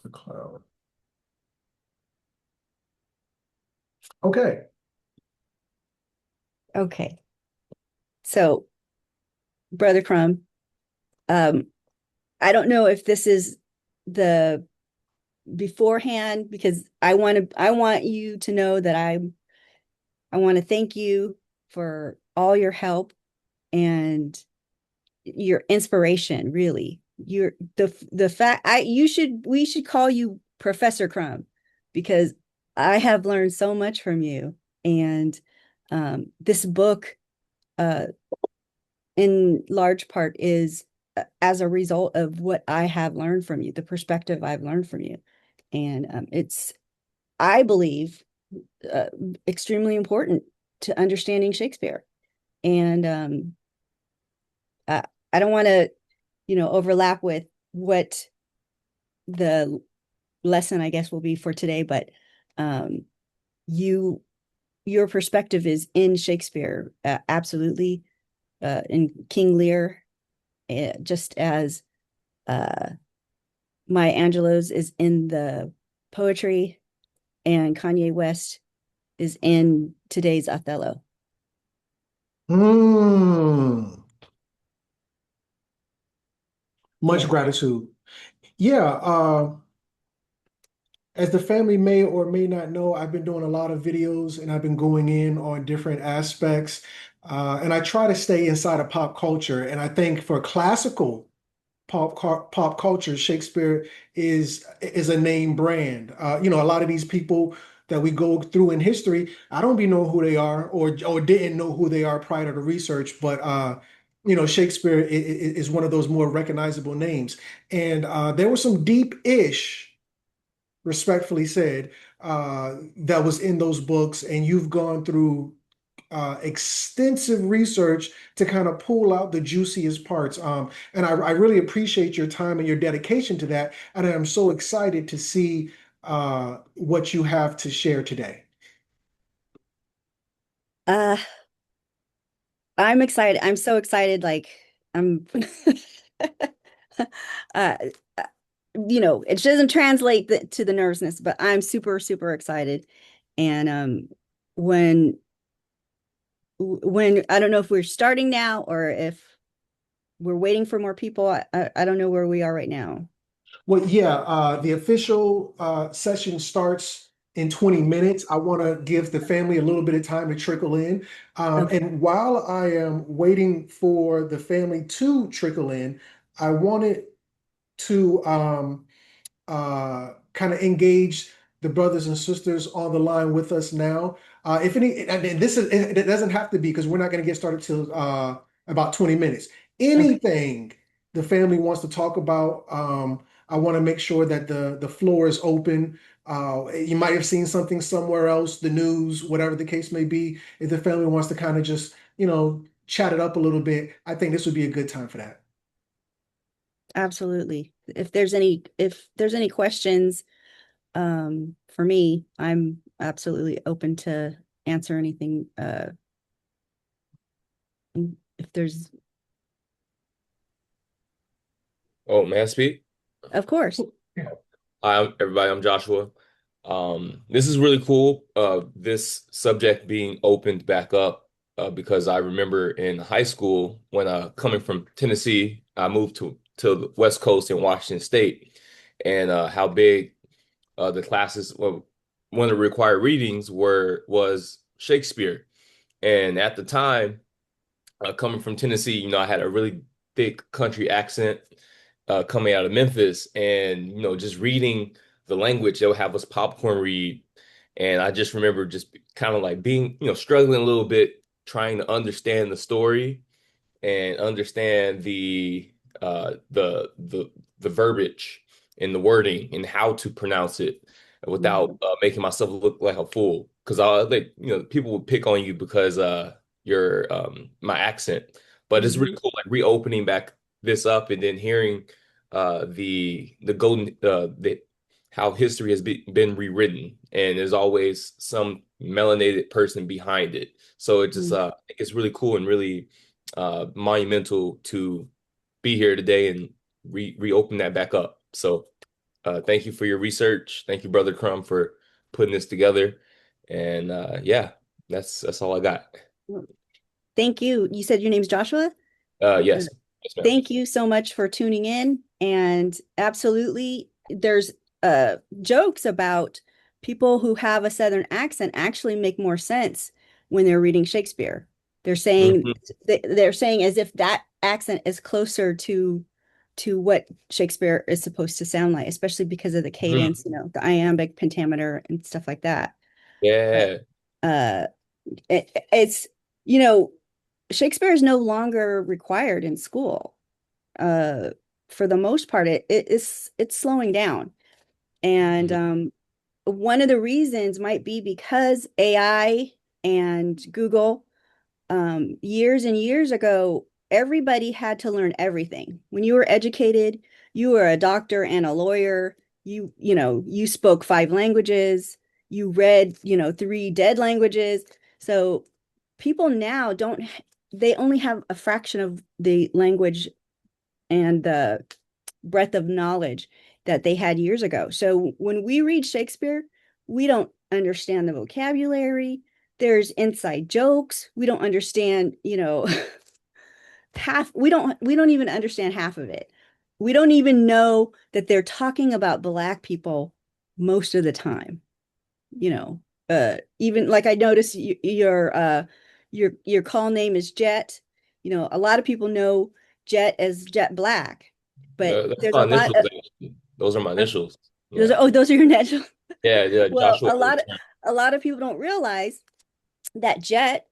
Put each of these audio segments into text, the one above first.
The cloud. Okay. Okay. So, Brother Crumb, um, I don't know if this is the beforehand because I want you to know that I want to thank you for all your help and your inspiration, really. You're the fact I you should we should call you Professor Crumb because I have learned so much from you. And this book uh in large part is as a result of what I have learned from you, the perspective I've learned from you. And it's, I believe, uh, extremely important to understanding Shakespeare. And uh, I don't want to, overlap with what the lesson, I guess, will be for today, but um, you, your perspective is in Shakespeare, absolutely, in King Lear, just as uh, Maya Angelou's is in the poetry, and Kanye West is in today's Othello. Hmm. Much Yeah. gratitude. Yeah, as the family may or may not know, I've been doing a lot of videos and I've been going in on different aspects. And I try to stay inside of pop culture. And I think for classical pop culture, Shakespeare is a name brand. A lot of these people that we go through in history, I don't be know who they are or didn't know who they are prior to the research, but Shakespeare is one of those more recognizable names. And there was some deep-ish, respectfully said, that was in those books, and you've gone through extensive research to kind of pull out the juiciest parts. And I really appreciate your time and your dedication to that. And I'm so excited to see what you have to share today. Uh, I'm excited. I'm so excited. Like, I'm, uh, it doesn't translate to the nervousness, but I'm super, super excited. And when, when I don't know if we're starting now or if we're waiting for more people. I don't know where we are right now. Well, yeah, the official session starts in 20 minutes. I want to give the family a little bit of time to trickle in. Okay. And while I am waiting for the family to trickle in, I wanted to kind of engage the brothers and sisters on the line with us now. If any, and this is, it doesn't have to be because we're not going to get started till about 20 minutes. Okay. Anything the family wants to talk about, I want to make sure that the floor is open. You might have seen something somewhere else, the news, whatever the case may be. If the family wants to kind of just, chat it up a little bit, I think this would be a good time for that. Absolutely. If there's any questions, for me, I'm absolutely open to answer anything. If there's, Oh, may I speak? of course. Hi, everybody. I'm Joshua. This is really cool. This subject being opened back up because I remember in high school when coming from Tennessee, I moved to the West Coast in Washington State, and how big the classes. Well, one of the required readings was Shakespeare, and at the time, coming from Tennessee, I had a really thick country accent coming out of Memphis, and just reading the language, they'll have us popcorn read, and I just remember just kind of like being, struggling a little bit, trying to understand the story and understand the verbiage and the wording and how to pronounce it without Mhm. making myself look like a fool. Because I think people would pick on you because your my accent, but it's really Mhm. cool like reopening back this up and then hearing the golden the how history has been rewritten, and there's always some melanated person behind it. So it just Mhm. it's really cool and really monumental to be here today and reopen that back up. So Thank you for your research. Thank you, Brother Crumb, for putting this together. And yeah, that's all I got. Thank you. You said your name's Joshua? Yes, yes, ma'am. Thank you so much for tuning in. And absolutely, there's jokes about people who have a Southern accent actually make more sense when they're reading Shakespeare. They're saying Mhm, they're saying as if that accent is closer to what Shakespeare is supposed to sound like, especially because of the mhm. cadence, the iambic pentameter and stuff like that. But Yeah. uh, it's you know Shakespeare is no longer required in school. uh for the most part it's slowing down, and Mhm, one of the reasons might be because AI and Google. Years and years ago, everybody had to learn everything. When you were educated, you were a doctor and a lawyer. You spoke five languages. You read, three dead languages. So people now don't, they only have a fraction of the language and the breadth of knowledge that they had years ago. So when we read Shakespeare, we don't understand the vocabulary. There's inside jokes. We don't understand, half we don't even understand half of it. We don't even know that they're talking about black people most of the time, even like I noticed your call name is Jet. A lot of people know Jet as Jet Black, but That's there's my a lot initials, of actually. Those are my initials. those Yeah. are, oh, those are your natural. Yeah, yeah. Well, Joshua. a lot of people don't realize that Jet,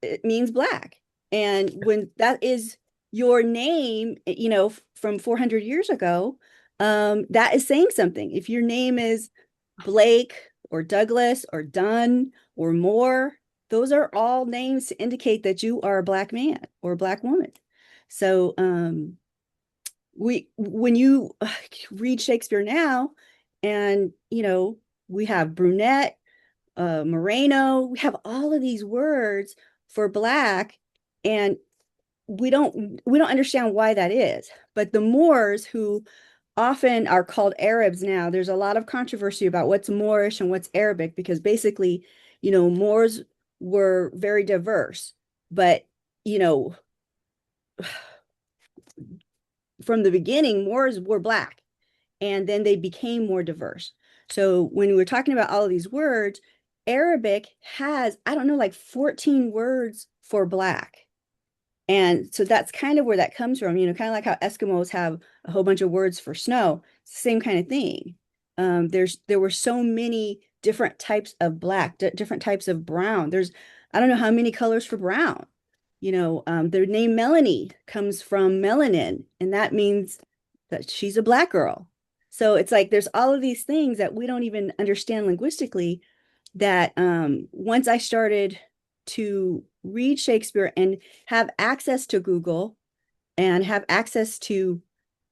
it means black. And when that is your name, from 400 years ago, that is saying something. If your name is Blake or Douglas or Dunn or Moore, those are all names to indicate that you are a black man or a black woman. So when you read Shakespeare now, and we have brunette, Moreno. We have all of these words for black, and we don't understand why that is. But the Moors, who often are called Arabs now, there's a lot of controversy about what's Moorish and what's Arabic, because basically, Moors were very diverse, but you know, from the beginning, Moors were black, and then they became more diverse. So when we're talking about all of these words, Arabic has, I don't know, like 14 words for black. And so that's kind of where that comes from, kind of like how Eskimos have a whole bunch of words for snow. It's the same kind of thing. There were so many different types of black, different types of brown. I don't know how many colors for brown. Their name Melanie comes from melanin, and that means that she's a black girl. So it's like there's all of these things that we don't even understand linguistically, that once I started to read Shakespeare and have access to Google and have access to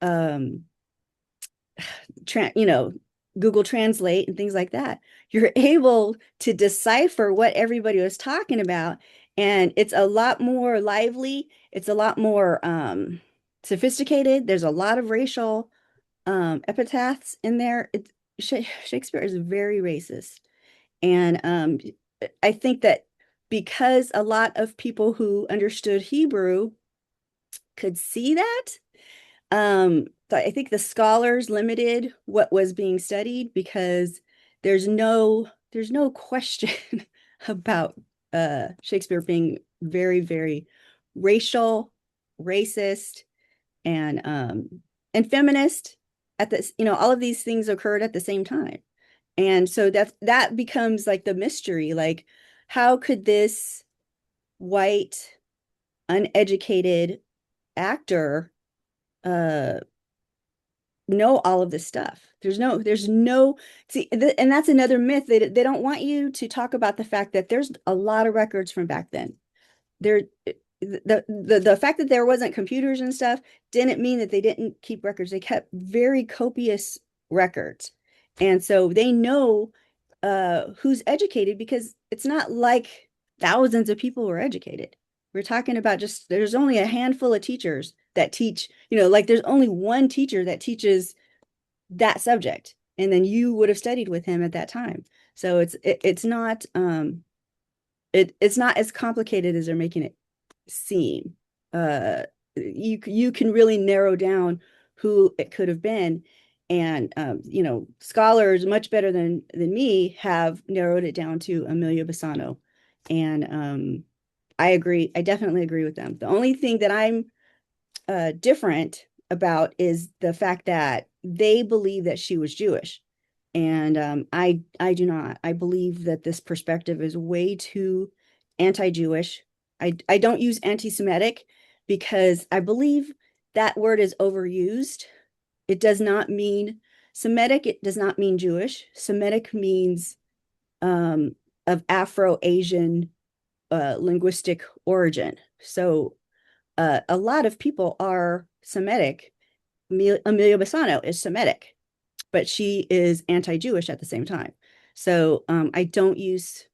um, you know, Google Translate and things like that, you're able to decipher what everybody was talking about. And it's a lot more lively. It's a lot more sophisticated. There's a lot of racial epitaphs in there. Shakespeare is very racist. And I think that because a lot of people who understood Hebrew could see that, so I think the scholars limited what was being studied, because there's no question about Shakespeare being very, very racial, racist, and feminist. At this, all of these things occurred at the same time. And so that becomes like the mystery, like how could this white, uneducated actor uh know all of this stuff? There's no see, and that's another myth. They don't want you to talk about the fact that there's a lot of records from back then. There the fact that there wasn't computers and stuff didn't mean that they didn't keep records. They kept very copious records. And so they know who's educated, because it's not like thousands of people were educated. We're talking about just there's only a handful of teachers that teach, like there's only one teacher that teaches that subject, and then you would have studied with him at that time. So it's not it's not as complicated as they're making it seem. You can really narrow down who it could have been, and scholars much better than me have narrowed it down to Amelia Bassano, and I agree. I definitely agree with them. The only thing that I'm different about is the fact that they believe that she was Jewish, and I do not. I believe that this perspective is way too anti-Jewish. I don't use anti-Semitic because I believe that word is overused. It does not mean Semitic. It does not mean Jewish. Semitic means um, of Afro-Asian linguistic origin. So a lot of people are Semitic. Amelia Bassano is Semitic, but she is anti-Jewish at the same time. So I don't use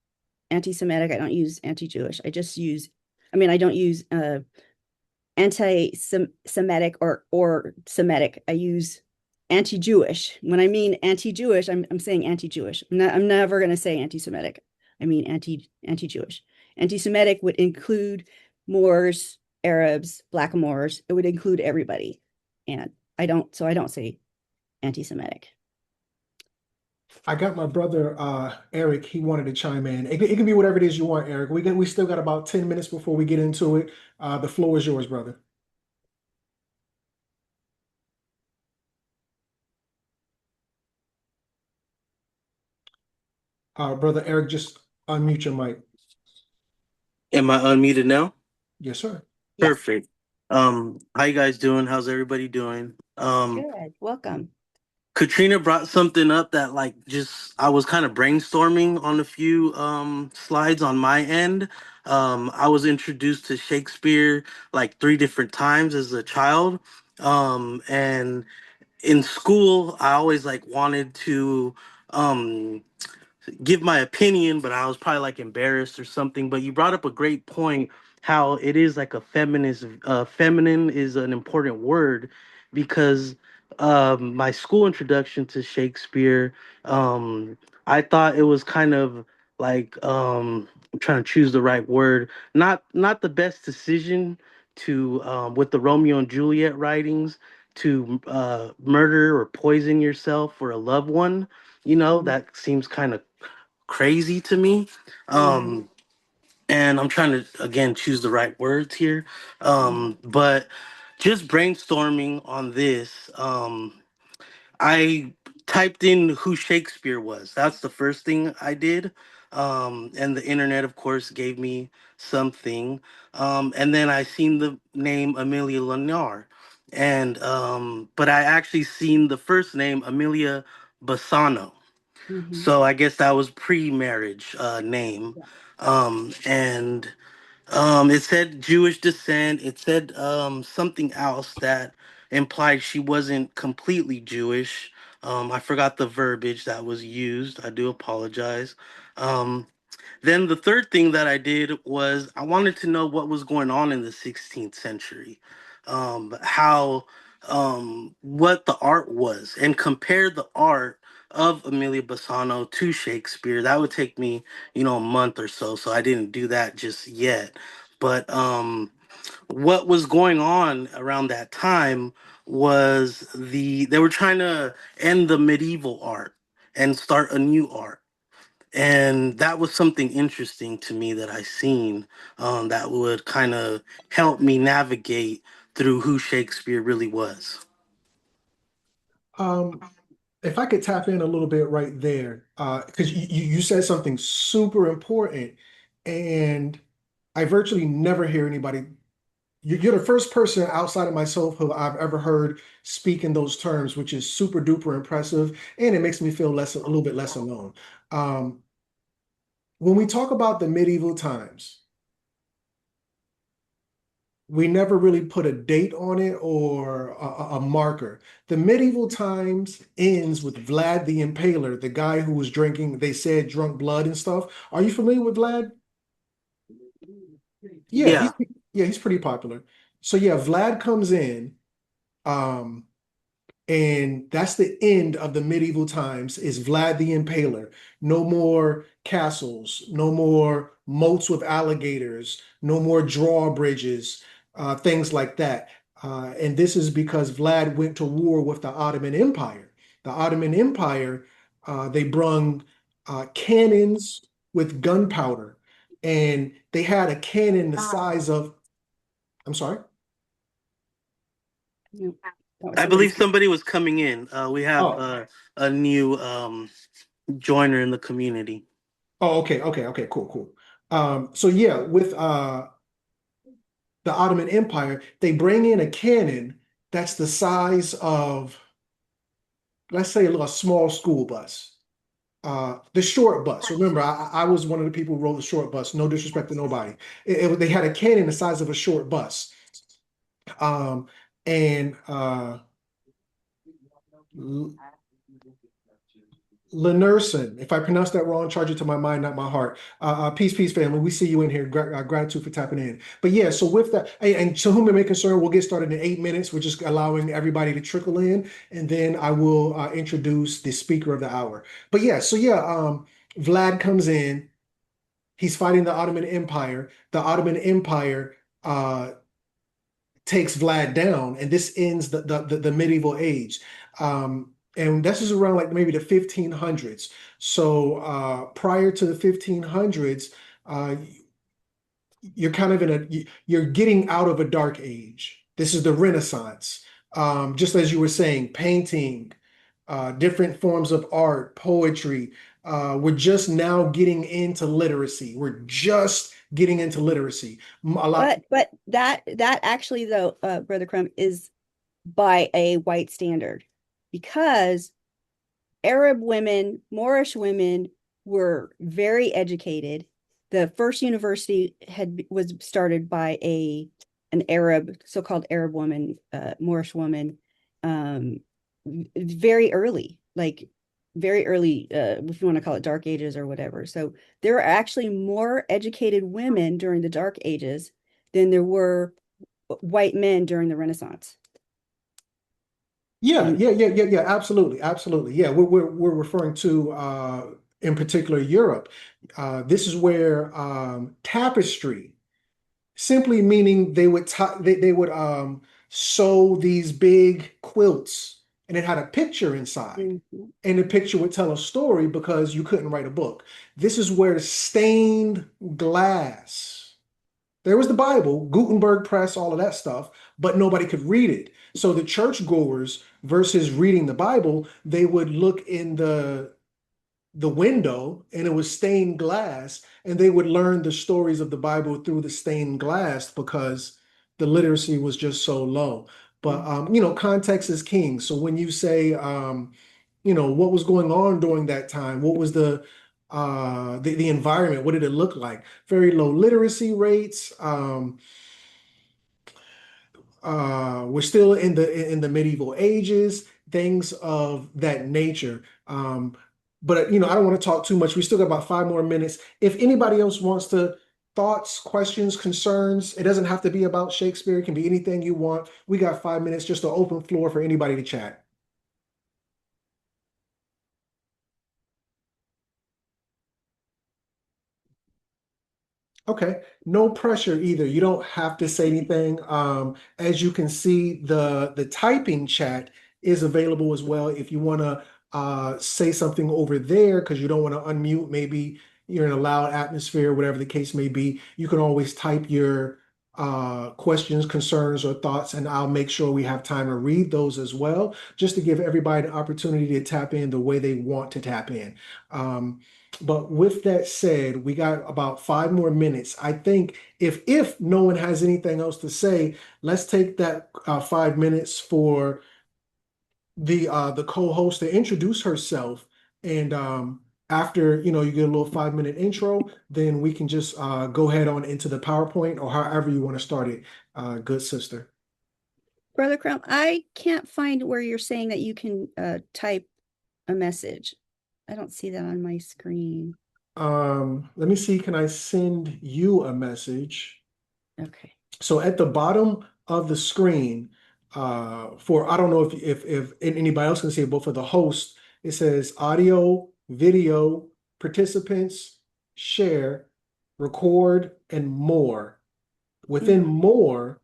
anti-Semitic. I don't use anti-Jewish. I don't use anti-Semitic or Semitic. I use anti-Jewish. When I mean anti-Jewish, I'm saying anti-Jewish. I'm never going to say anti-Semitic. I mean anti-Jewish. Anti-Semitic would include Moors, Arabs, Blackamoors. It would include everybody, and I don't say anti-Semitic. I got my brother Eric. He wanted to chime in. It can be whatever it is you want, Eric. We still got about 10 minutes before we get into it. The floor is yours, brother. Brother Eric, just unmute your mic. Am I unmuted now? Yes, sir. Yes. Perfect. How you guys doing? How's everybody doing? Good. Welcome. Katrina brought something up that like just I was kind of brainstorming on a few slides on my end. I was introduced to Shakespeare like three different times as a child. And in school, I always like wanted to um give my opinion, but I was probably like embarrassed or something. But you brought up a great point how it is like a feminist, feminine is an important word because my school introduction to Shakespeare, um, I thought it was kind of like I'm trying to choose the right word, not the best decision to with the Romeo and Juliet writings to murder or poison yourself for a loved one. You know, Mhm. that seems kind of crazy to me. Mhm. Um, and I'm trying to again choose the right words here. Mhm. But just brainstorming on this, I typed in who Shakespeare was. That's the first thing I did. And the internet, of course, gave me something. And then I seen the name Amelia Lenar. And but I actually seen the first name Amelia Bassano. Mhm. So I guess that was pre-marriage name. Yeah. And it said Jewish descent. It said something else that implied she wasn't completely Jewish. I forgot the verbiage that was used. I do apologize. Um, then the third thing that I did was I wanted to know what was going on in the 16th century, how, what the art was, and compare the art of Amelia Bassano to Shakespeare. That would take me, a month or so. So I didn't do that just yet. But what was going on around that time was they were trying to end the medieval art and start a new art, and that was something interesting to me that I seen, that would kind of help me navigate through who Shakespeare really was. Um, if I could tap in a little bit right there, because you said something super important, and I virtually never hear anybody. You're the first person outside of myself who I've ever heard speak in those terms, which is super duper impressive, and it makes me feel a little bit less alone. Um, when we talk about the medieval times, we never really put a date on it or a marker. The medieval times ends with Vlad the Impaler, the guy who was drinking, they said drunk blood and stuff. Are you familiar with Vlad? Yeah, Yeah. he's pretty popular. So yeah, Vlad comes in. Um, And that's the end of the medieval times is Vlad the Impaler. No more castles, no more moats with alligators, no more drawbridges, things like that. And this is because Vlad went to war with the Ottoman Empire. The Ottoman Empire, they brung cannons with gunpowder, and they had a cannon the size of, I'm sorry? No, that was I believe somebody's. somebody was coming in. We have Oh, a new joiner in the community. oh, okay, cool, cool. So yeah, with the Ottoman Empire, they bring in a cannon that's the size of, let's say, a small school bus. The short bus. Remember, I was one of the people who rode the short bus. No disrespect to nobody. They had a cannon the size of a short bus. Um, and Lenerson, if I pronounce that wrong, charge it to my mind, not my heart. Peace, peace, family. We see you in here. Gratitude for tapping in. But yeah, so with that, and to whom it may concern, we'll get started in 8 minutes. We're just allowing everybody to trickle in, and then I will introduce the speaker of the hour. But yeah, so yeah, Vlad comes in. He's fighting the Ottoman Empire. The Ottoman Empire takes Vlad down, and this ends the medieval age. And this is around like maybe the 1500s. So prior to the 1500s, uh, you're kind of in you're getting out of a dark age. This is the Renaissance. Just as you were saying, painting, different forms of art, poetry. We're just now getting into literacy. We're just getting into literacy. A lot. But that actually though, Brother Crumb, is by a white standard, because Arab women, Moorish women were very educated. The first university was started by an Arab, so-called Arab woman, Moorish woman, um, very early, like very early, if you want to call it dark ages or whatever. So there were actually more educated women during the dark ages than there were white men during the Renaissance. Yeah, And yeah. Absolutely, absolutely. Yeah, we're referring to in particular Europe. This is where tapestry, simply meaning they would sew these big quilts, and it had a picture inside, Mhm. and the picture would tell a story because you couldn't write a book. This is where stained glass. There was the Bible, Gutenberg press, all of that stuff, but nobody could read it. So the churchgoers versus reading the Bible, they would look in the window and it was stained glass, and they would learn the stories of the Bible through the stained glass because the literacy was just so low. But context is king. So when you say what was going on during that time, what was the environment, what did it look like? Very low literacy rates. We're still in the medieval ages, things of that nature. But I don't want to talk too much. We still got about 5 more minutes. If anybody else wants to thoughts, questions, concerns, it doesn't have to be about Shakespeare. It can be anything you want. We got 5 minutes, just an open floor for anybody to chat. Okay, no pressure either. You don't have to say anything. As you can see, the typing chat is available as well. If you want to say something over there because you don't want to unmute, maybe you're in a loud atmosphere, whatever the case may be, you can always type your questions, concerns, or thoughts, and I'll make sure we have time to read those as well, just to give everybody the opportunity to tap in the way they want to tap in. But with that said, we got about 5 more minutes. I think if no one has anything else to say, let's take that 5 minutes for the co-host to introduce herself, and after you get a little 5 minute intro, then we can just go ahead on into the PowerPoint or however you want to start it, good sister. Brother Crumb, I can't find where you're saying that you can type a message. I don't see that on my screen. Let me see, can I send you a message? Okay. So at the bottom of the screen, For I don't know if anybody else can see it, but for the host, it says audio, video, participants, share, record, and more. Within Mhm. more,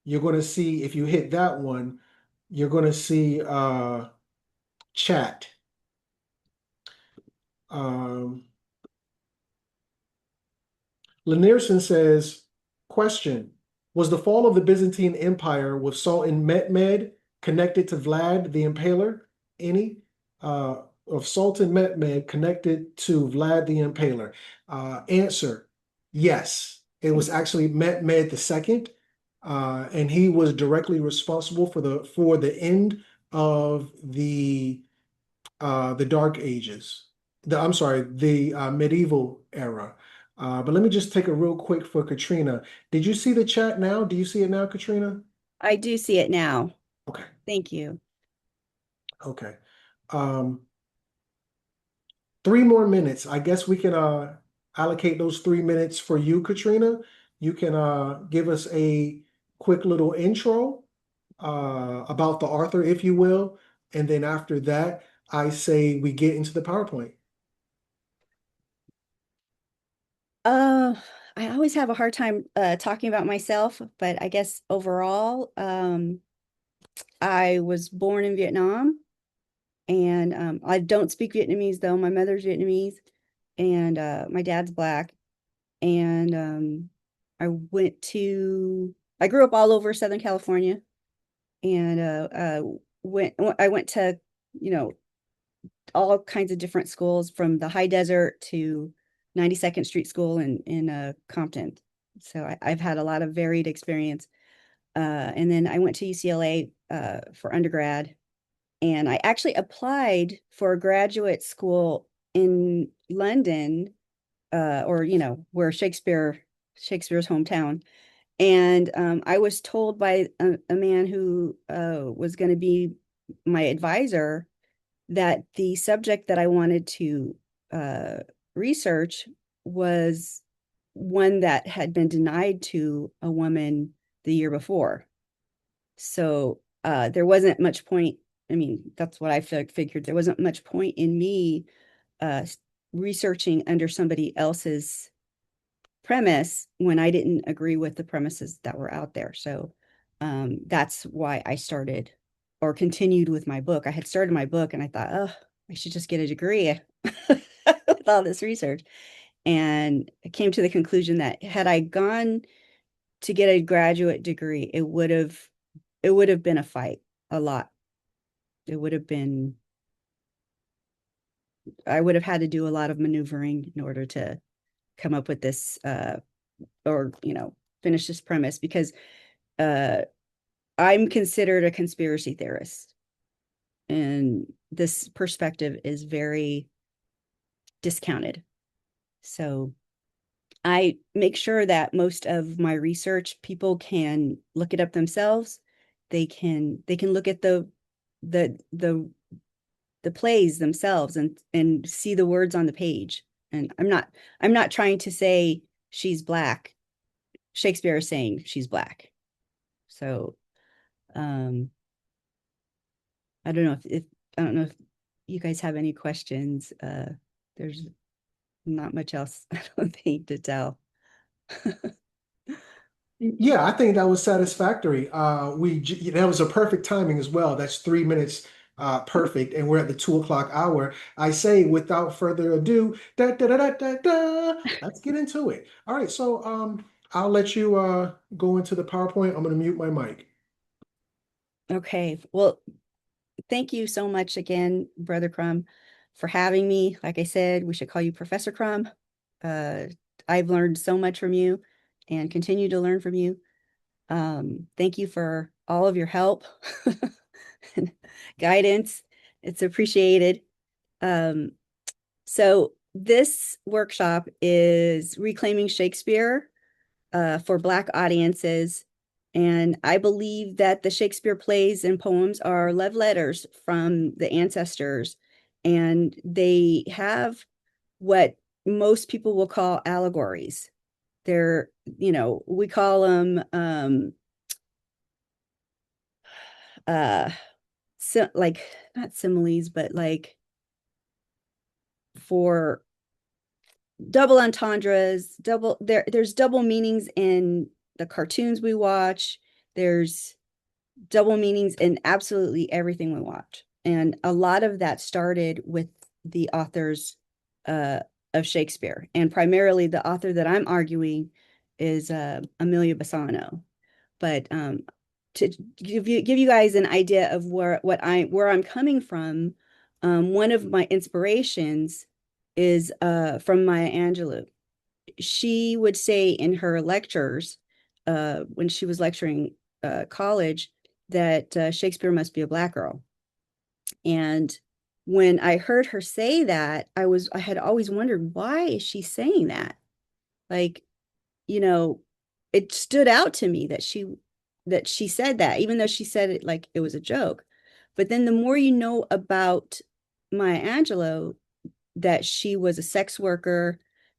you're going to see if you hit that one, you're going to see chat. Um, Lanierson says, question, was the fall of the Byzantine Empire with Sultan Mehmed connected to Vlad the Impaler? Any? Of Sultan Mehmed connected to Vlad the Impaler? Answer, yes. It was actually Mehmed the Second, and he was directly responsible for the end of the Dark Ages. I'm sorry, the medieval era. But let me just take a real quick for Katrina. Did you see the chat now? Do you see it now, Katrina? I do see it now. Okay, Thank you. okay. Um, 3 more minutes. I guess we can allocate those 3 minutes for you, Katrina. You can give us a quick little intro about the author, if you will. And then after that, I say we get into the PowerPoint. Uh, I always have a hard time talking about myself, but I guess overall, I was born in Vietnam, and I don't speak Vietnamese though. My mother's Vietnamese, and my dad's black. And I grew up all over Southern California, and I went to, you know, all kinds of different schools from the high desert to 92nd Street School in Compton. So I've had a lot of varied experience. And then I went to UCLA for undergrad, and I actually applied for a graduate school in London, or where Shakespeare's hometown. And I was told by a man who was going to be my advisor that the subject that I wanted to uh, research was one that had been denied to a woman the year before. So there wasn't much point. I mean, that's what I figured. There wasn't much point in me uh, researching under somebody else's premise when I didn't agree with the premises that were out there. So that's why I started or continued with my book. I had started my book and I thought, oh, I should just get a degree with all this research. And I came to the conclusion that had I gone to get a graduate degree, it would have been a fight, a lot. It would have been I would have had to do a lot of maneuvering in order to come up with this or finish this premise, because uh I'm considered a conspiracy theorist, and this perspective is very discounted. So I make sure that most of my research, people can look it up themselves. They can look at the the the plays themselves and see the words on the page. And I'm not trying to say she's black. Shakespeare is saying she's black. So um I don't know if I don't know if you guys have any questions. There's not much else, I don't think, to tell. Yeah, I think that was satisfactory. That was a perfect timing as well. That's 3 minutes, perfect, and we're at the 2 o'clock hour. I say, without further ado, let's get into it. All right, so I'll let you go into the PowerPoint. I'm going to mute my mic. Okay. Well, thank you so much again, Brother Crumb, for having me. Like I said, we should call you Professor Crumb. Uh, I've learned so much from you and continue to learn from you. Thank you for all of your help and guidance. It's appreciated. Um, so this workshop is Reclaiming Shakespeare for Black audiences. And I believe that the Shakespeare plays and poems are love letters from the ancestors, and they have what most people will call allegories. They're, we call them uh so like not similes, but like for double entendres, there's double meanings in the cartoons we watch. There's double meanings in absolutely everything we watch. And a lot of that started with the authors uh, of Shakespeare. And primarily the author that I'm arguing is Amelia Bassano. But to give you guys an idea of where I'm coming from, one of my inspirations is from Maya Angelou. She would say in her lectures, when she was lecturing college, that Shakespeare must be a black girl. And when I heard her say that, I had always wondered, why is she saying that? Like, you know, it stood out to me that she said that, even though she said it like it was a joke. But then the more you know about Maya Angelou, that she was a sex worker,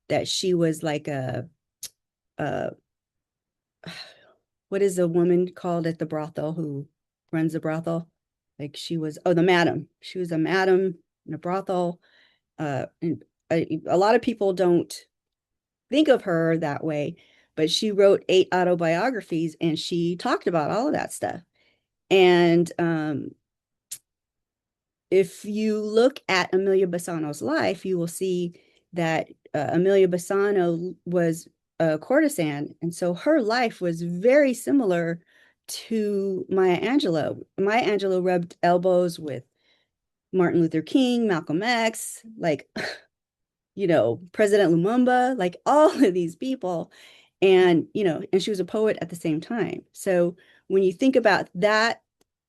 that she was like a what is a woman called at the brothel who runs the brothel? Like she was, oh, the madam. She was a madam in a brothel. And a lot of people don't think of her that way, but she wrote 8 autobiographies and she talked about all of that stuff. And if you look at Amelia Bassano's life, you will see that Amelia Bassano was a courtesan. And so her life was very similar to Maya Angelou. Maya Angelou rubbed elbows with Martin Luther King, Malcolm X, like, President Lumumba, like all of these people. And, and she was a poet at the same time. So when you think about that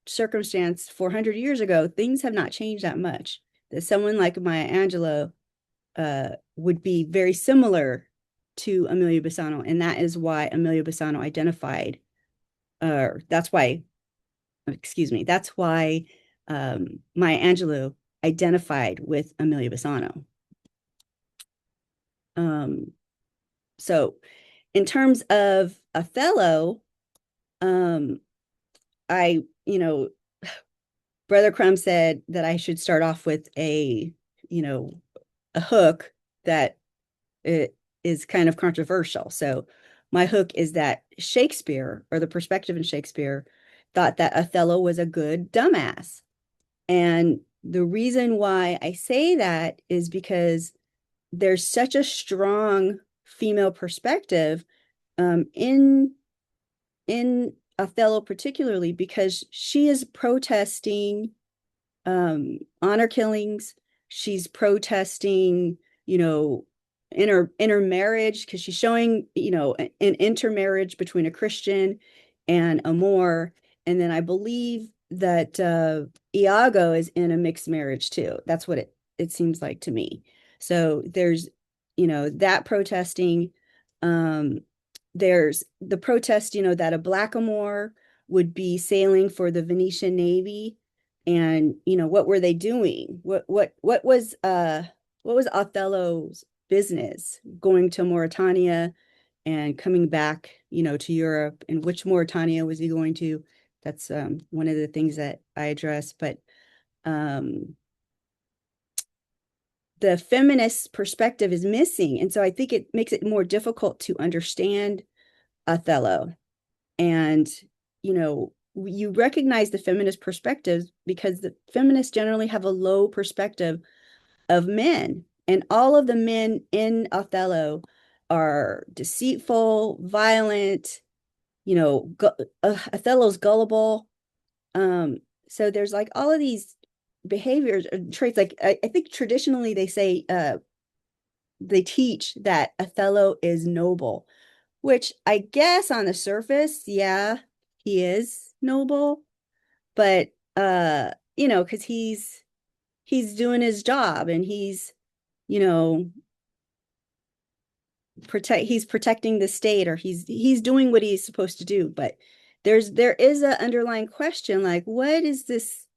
circumstance 400 years ago, things have not changed that much. That someone like Maya Angelou would be very similar to Amelia Bassano, and that is why Amelia Bassano identified. That's why, excuse me, that's why Maya Angelou identified with Amelia Bassano. So, in terms of Othello, um, I, Brother Crumb said that I should start off with you know, a hook that it is kind of controversial. So my hook is that Shakespeare, or the perspective in Shakespeare, thought that Othello was a good dumbass. And the reason why I say that is because there's such a strong female perspective in Othello, particularly because she is protesting honor killings. She's protesting, intermarriage, because she's showing, an intermarriage between a Christian and a Moor. And then I believe that Iago is in a mixed marriage too. That's what it seems like to me. So there's, that protesting. Um, there's the protest, that a blackamoor would be sailing for the Venetian Navy. And what were they doing? What was Othello's business, going to Mauritania and coming back, to Europe? And which Mauritania was he going to? That's one of the things that I address. But the feminist perspective is missing, and so I think it makes it more difficult to understand Othello. And you recognize the feminist perspectives because the feminists generally have a low perspective of men, and all of the men in Othello are deceitful, violent, Othello's gullible. So there's like all of these behaviors or traits. Like I think traditionally they say they teach that Othello is noble, which I guess on the surface, yeah, he is noble, but because he's doing his job, and he's, you know, he's protecting the state, or he's doing what he's supposed to do. But there is an underlying question, like, what is this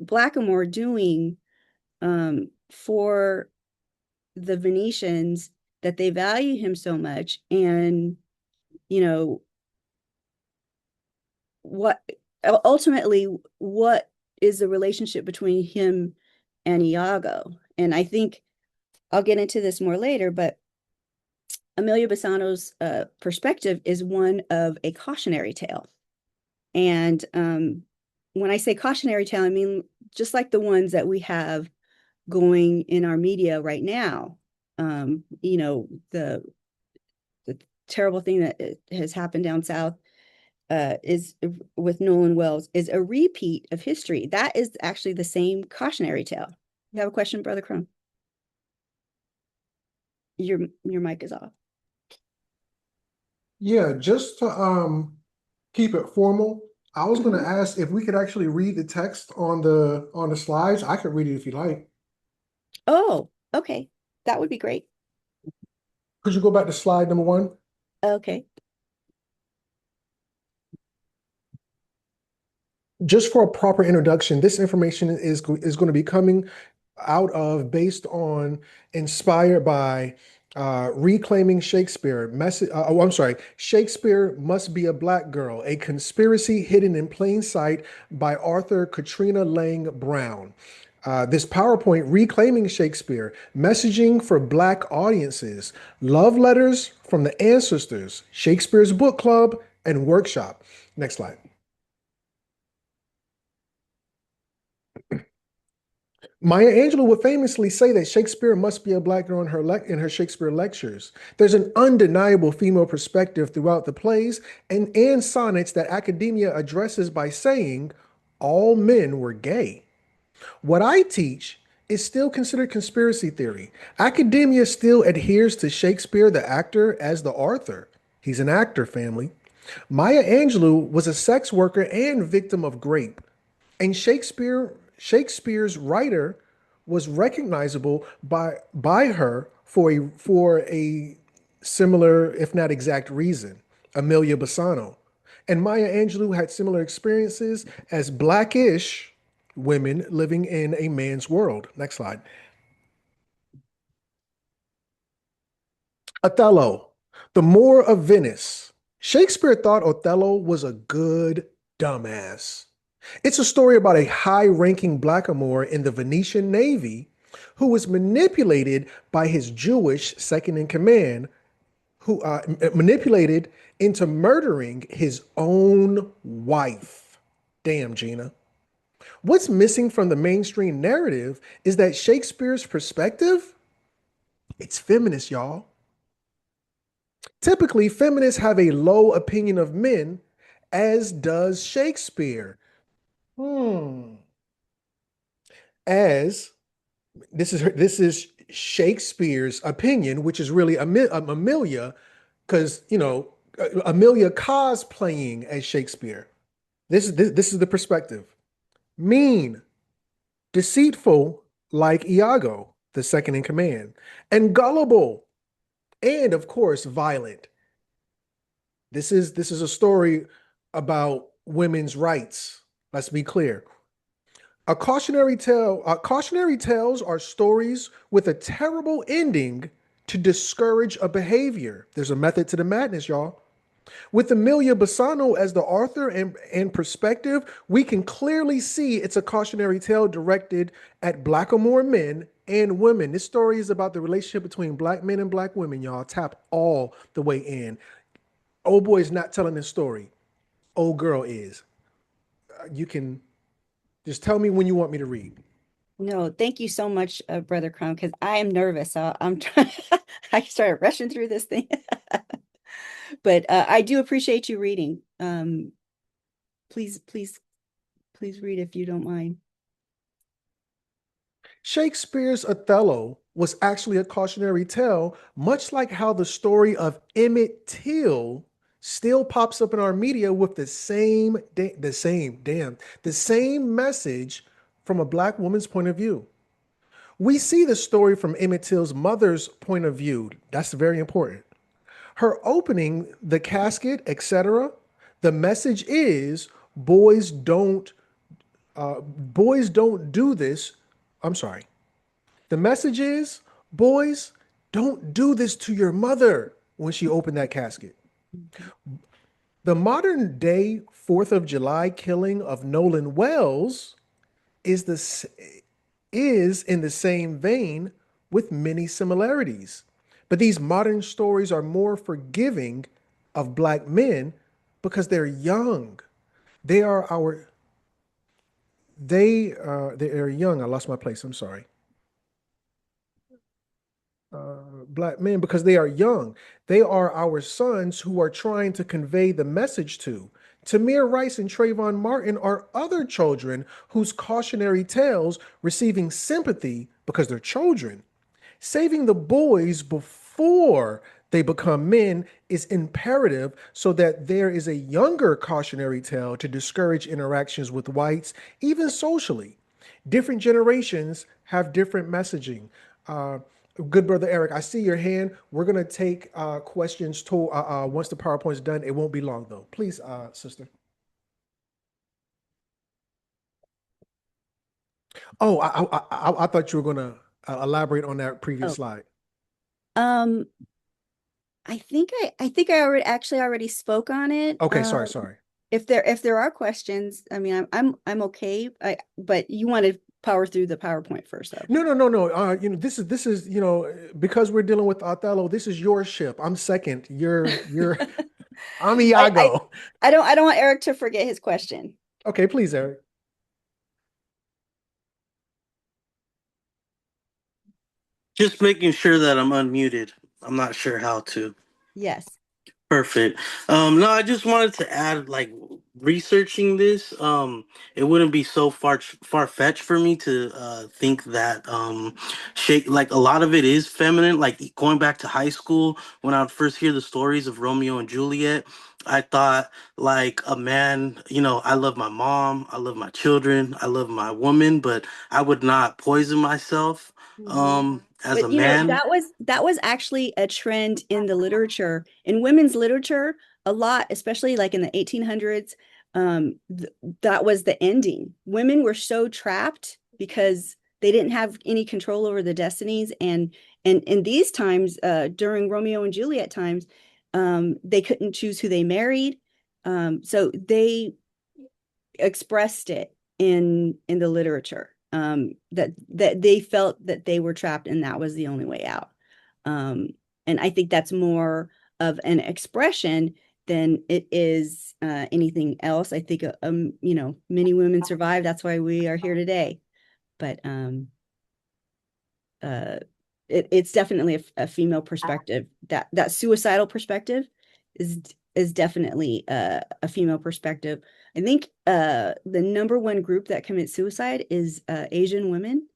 blackamoor doing for the Venetians, that they value him so much? And you know what ultimately, what is the relationship between him and Iago? And I think I'll get into this more later, but Amelia Bassano's perspective is one of a cautionary tale. And when I say cautionary tale, I mean just like the ones that we have going in our media right now. You know, the terrible thing that has happened down south is with Nolan Wells is a repeat of history. That is actually the same cautionary tale. You have a question, Brother Crumb? Your mic is off. Yeah, just to keep it formal, I was going to Mhm. ask if we could actually read the text on the slides. I could read it if you like. Oh, okay. That would be great. Could you go back to slide number one? Okay. Just for a proper introduction, this information is going to be coming out of, based on, inspired by Reclaiming Shakespeare. I'm sorry, Shakespeare Must Be a Black Girl, a conspiracy hidden in plain sight by Arthur Katrina Lang Brown. This PowerPoint, Reclaiming Shakespeare, Messaging for Black Audiences, Love Letters from the Ancestors, Shakespeare's Book Club, and Workshop. Next slide. Maya Angelou would famously say that Shakespeare must be a black girl in her Shakespeare lectures. There's an undeniable female perspective throughout the plays and sonnets that academia addresses by saying all men were gay. What I teach is still considered conspiracy theory. Academia still adheres to Shakespeare the actor as the author. He's an actor, family. Maya Angelou was a sex worker and victim of rape. And Shakespeare's writer was recognizable by her for a similar, if not exact, reason. Amelia Bassano. And Maya Angelou had similar experiences as blackish women living in a man's world. Next slide. Othello, the Moor of Venice. Shakespeare thought Othello was a good dumbass. It's a story about a high ranking blackamoor in the Venetian Navy who was manipulated by his Jewish second in command, who manipulated into murdering his own wife. Damn, Gina. What's missing from the mainstream narrative is that Shakespeare's perspective, it's feminist, y'all. Typically, feminists have a low opinion of men, as does Shakespeare. Hmm. As this is Shakespeare's opinion, which is really Amelia, because Amelia cosplaying as Shakespeare. This is the perspective. Mean, deceitful, like Iago, the second in command, and gullible, and of course violent. This is a story about women's rights. Let's be clear. Cautionary tales are stories with a terrible ending to discourage a behavior. There's a method to the madness, y'all. With Amelia Bassano as the author and perspective, we can clearly see it's a cautionary tale directed at Blackamoor men and women. This story is about the relationship between black men and black women, y'all. Tap all the way in. Old boy is not telling this story. Old girl is. You can just tell me when you want me to read. No, thank you so much, Brother Crumb, because I am nervous. So I'm trying. I started rushing through this thing, but I do appreciate you reading. Please, please, please read if you don't mind. Shakespeare's Othello was actually a cautionary tale, much like how the story of Emmett Till still pops up in our media with the same message from a black woman's point of view. We see the story from Emmett Till's mother's point of view. That's very important. Her opening the casket, etc. The message is boys don't do this. I'm sorry. The message is, boys, don't do this to your mother when she opened that casket. The modern day 4th of July killing of Nolan Wells is is in the same vein with many similarities. But these modern stories are more forgiving of black men because they're young. They are our they are young. I lost my place. I'm sorry. Black men because they are young. They are our sons who are trying to convey the message to. Tamir Rice and Trayvon Martin are other children whose cautionary tales receiving sympathy because they're children. Saving the boys before they become men is imperative so that there is a younger cautionary tale to discourage interactions with whites, even socially. Different generations have different messaging. Uh, Good brother Eric, I see your hand. We're gonna take questions to once the PowerPoint's done. It won't be long though. Please, sister. Oh, I thought you were gonna elaborate on that previous Oh, slide. um, I think I already spoke on it. Okay, sorry. If there are questions, I mean, I'm okay. But you want to power through the PowerPoint first, though. No. This is because we're dealing with Othello. This is your ship. I'm second. You're I'm I, I Iago. I don't want Eric to forget his question. Okay, please, Eric. Just making sure that I'm unmuted. I'm not sure how to. Yes. Perfect. No, I just wanted to add, like, researching this. It wouldn't be so far fetched for me to think that shake like a lot of it is feminine. Like going back to high school, when I would first hear the stories of Romeo and Juliet, I thought like a man. I love my mom, I love my children, I love my woman, but I would not poison myself Mhm. as a But you know, man. that was actually a trend in the literature, in women's literature, a lot, especially like in the 1800s. Th that was the ending. Women were so trapped because they didn't have any control over the destinies, and in these times, during Romeo and Juliet times, they couldn't choose who they married. So they expressed it in the literature, that they felt that they were trapped and that was the only way out. um, and I think that's more of an expression than it is anything else. I think many women survive, that's why we are here today. But uh, it's definitely a female perspective. That suicidal perspective is definitely a female perspective. I think the number one group that commits suicide is Asian women,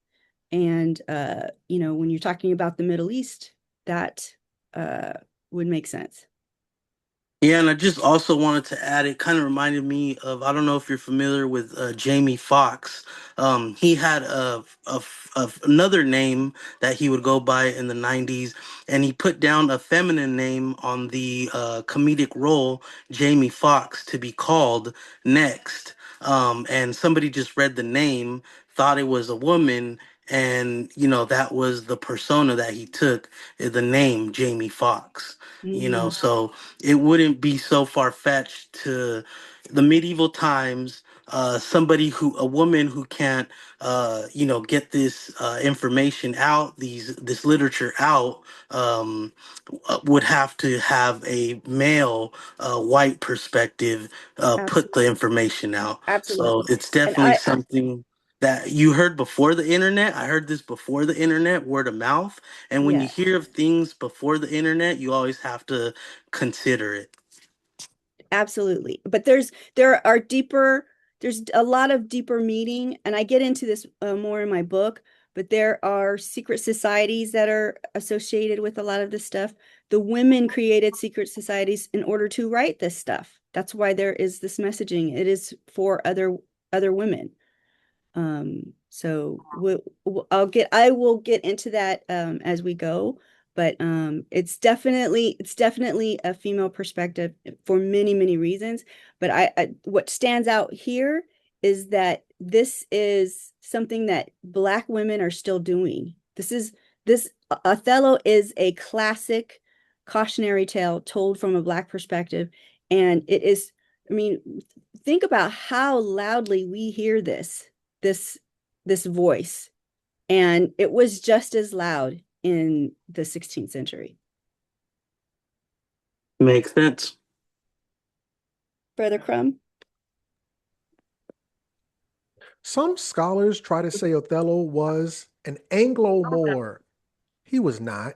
and when you're talking about the Middle East, that uh, would make sense. Yeah, and I just also wanted to add, it kind of reminded me of, I don't know if you're familiar with Jamie Foxx. He had another name that he would go by in the 90s, and he put down a feminine name on the comedic role, Jamie Foxx, to be called next. And somebody just read the name, thought it was a woman, and, that was the persona that he took, the name Jamie Foxx. Mhm. So it wouldn't be so far fetched to the medieval times. A woman who can't, get this information out, this literature out, would have to have a male, white perspective, put the Absolutely. information out. So Absolutely. it's And definitely something that you heard before the internet. I heard this before the internet, word of mouth. And when you yeah. hear of things before the internet, you always have to consider it. Absolutely. But there's a lot of deeper meaning, and I get into this more in my book, but there are secret societies that are associated with a lot of this stuff. The women created secret societies in order to write this stuff. That's why there is this messaging. It is for other women. So I will get into that as we go, but it's definitely a female perspective for many reasons. But what stands out here is that this is something that Black women are still doing. This Othello is a classic cautionary tale told from a Black perspective, And it is, I mean, think about how loudly we hear this, this voice. And it was just as loud in the 16th century. Makes sense. Brother Crumb? Some scholars try to say Othello was an Anglo-Moor. He was not.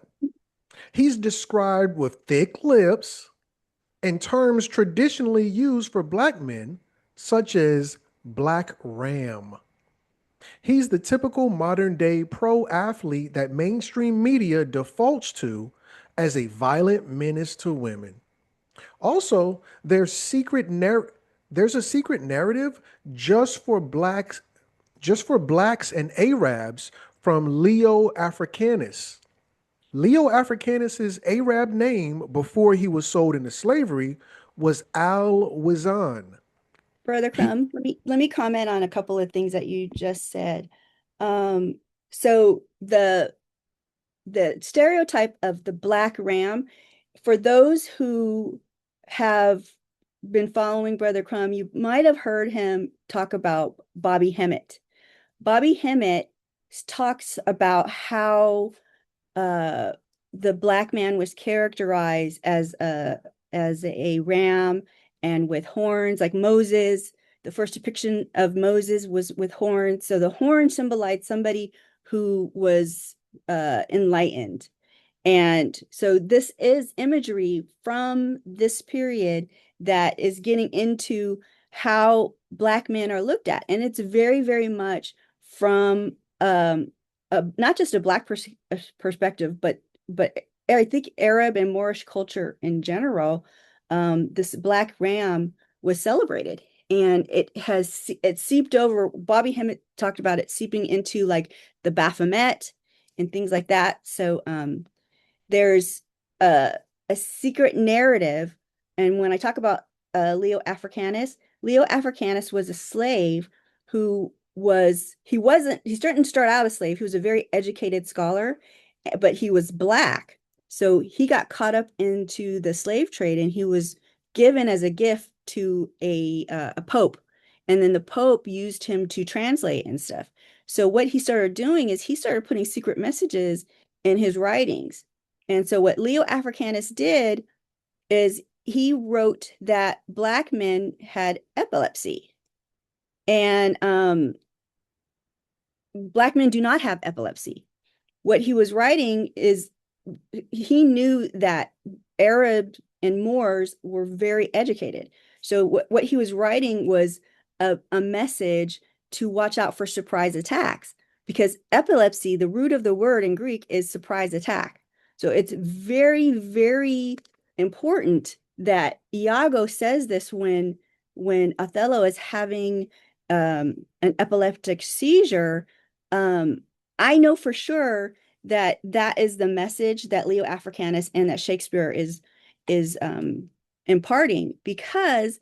He's described with thick lips and terms traditionally used for black men, such as black ram. He's the typical modern day pro athlete that mainstream media defaults to as a violent menace to women. Also, there's a secret narrative just for blacks, just for blacks and Arabs from Leo Africanus. Leo Africanus's Arab name before he was sold into slavery was Al Wizan. Brother He, Crumb, let me comment on a couple of things that you just said. So the stereotype of the black ram, for those who have been following Brother Crumb, you might have heard him talk about Bobby Hemmett. Bobby Hemmett talks about how uh, the black man was characterized as a ram and with horns, like Moses. The first depiction of Moses was with horns. So the horn symbolized somebody who was enlightened. And so this is imagery from this period that is getting into how black men are looked at. And it's very, very much from not just a black perspective, but I think Arab and Moorish culture in general. This black ram was celebrated, and it seeped over. Bobby Hemmett talked about it seeping into like the Baphomet and things like that. So there's a, a secret narrative. And when I talk about Leo Africanus was a slave who he didn't start out a slave. He was a very educated scholar, but he was black. So he got caught up into the slave trade and he was given as a gift to a pope. And then the pope used him to translate and stuff. So what he started doing is he started putting secret messages in his writings. And so what Leo Africanus did is he wrote that black men had epilepsy, and black men do not have epilepsy. What he was writing is he knew that Arabs and Moors were very educated. So what he was writing was a message to watch out for surprise attacks, because epilepsy, the root of the word in Greek is surprise attack. So it's very, very important that Iago says this when Othello is having an epileptic seizure. I know for sure that that is the message that Leo Africanus and that Shakespeare is imparting, because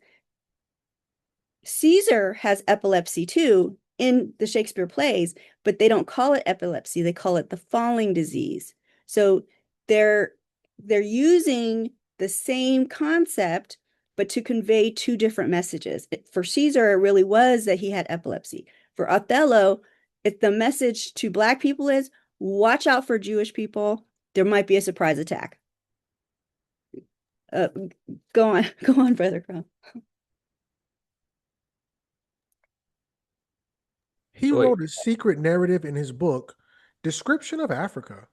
Caesar has epilepsy too in the Shakespeare plays, but they don't call it epilepsy, they call it the falling disease. So they're they're using the same concept but to convey two different messages. For Caesar, it really was that he had epilepsy. For Othello, the message to black people is watch out for Jewish people. There might be a surprise attack. Uh, go on, Brother Crumb. he So wait, wrote a secret narrative in his book, Description of Africa.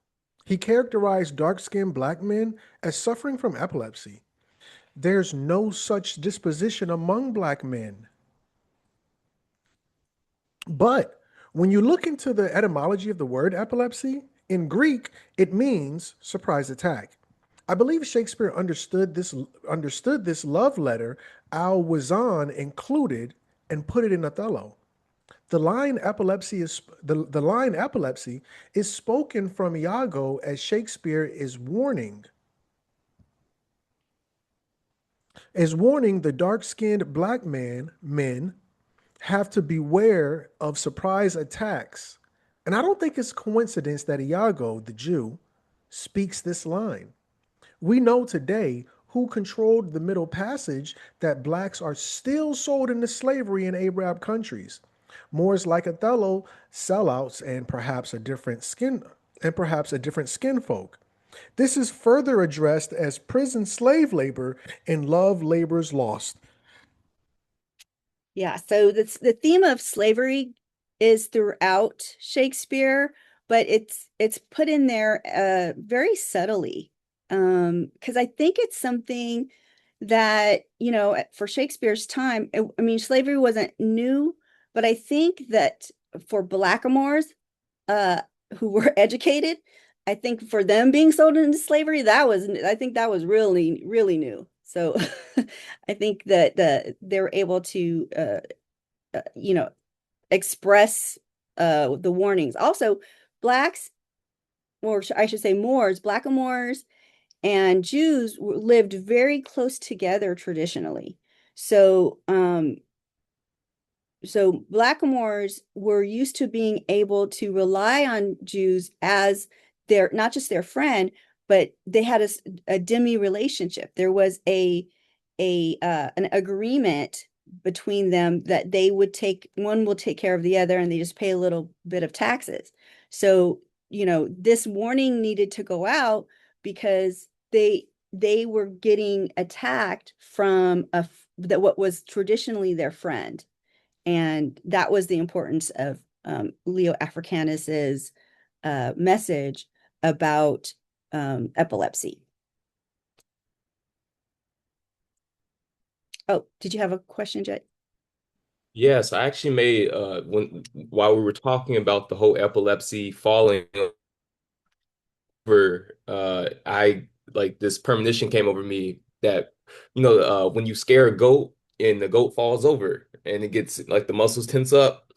He characterized dark skinned black men as suffering from epilepsy. There's no such disposition among black men. But when you look into the etymology of the word epilepsy, in Greek, it means surprise attack. I believe Shakespeare understood this love letter Al Wazan included and put it in Othello. The line epilepsy is spoken from Iago as Shakespeare is warning the dark-skinned black men have to beware of surprise attacks. And I don't think it's coincidence that Iago, the Jew, speaks this line. We know today who controlled the Middle Passage that blacks are still sold into slavery in Arab countries. Moors like Othello, sellouts, and perhaps a different skin folk. This is further addressed as prison slave labor in Love Labor's Lost. Yeah, so the theme of slavery is throughout Shakespeare, but it's put in there very subtly. Because I think it's something that, for Shakespeare's time, I mean, slavery wasn't new, but I think that for blackamoors uh who were educated, I think for them being sold into slavery, I think that was really, really new. So I think that they were able to you know, express the warnings. Also, blacks, or I should say Moors, blackamoors and Jews lived very close together traditionally. So so blackamoors were used to being able to rely on Jews as their, not just their friend, but they had a demi relationship. There was an agreement between them that they would take, one will take care of the other, and they just pay a little bit of taxes. So, this warning needed to go out because they were getting attacked from that what was traditionally their friend. And that was the importance of Leo Africanus's message about epilepsy. Oh, did you have a question, Jed? Yes, I actually made when while we were talking about the whole epilepsy falling over, I like this premonition came over me that when you scare a goat and the goat falls over and it gets like the muscles tense up.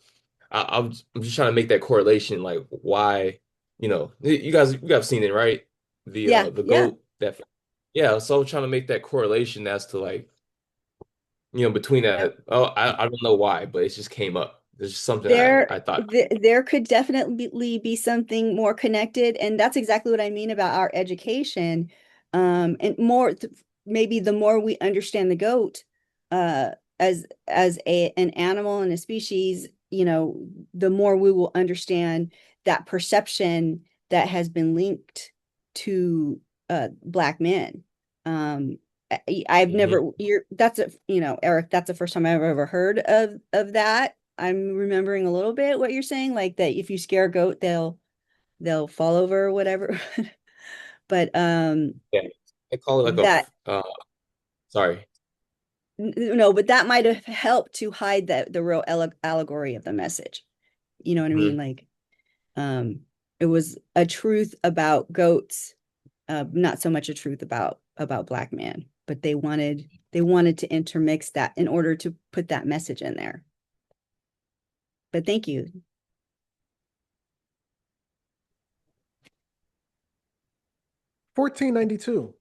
I'm just trying to make that correlation, like why, you guys seen it, right? The Yeah, the yeah. goat that, yeah. So I'm trying to make that correlation as to like, between that. Yep. Oh, I don't know why, but it just came up. It's just something I thought. There could definitely be something more connected, and that's exactly what I mean about our education. And maybe the more we understand the goat uh, as an animal and a species, the more we will understand that perception that has been linked to Black men. Um, I've Mhm. never you're that's a Eric, that's the first time I've ever heard of that. I'm remembering a little bit what you're saying, like that if you scare a goat, they'll fall over or whatever. But Yeah, I call it like that sorry. no, but that might have helped to hide the real allegory of the message. You know what I mean? Mhm. Like um it was a truth about goats, not so much a truth about Black man, but they wanted to intermix that in order to put that message in there. But thank you. 1492.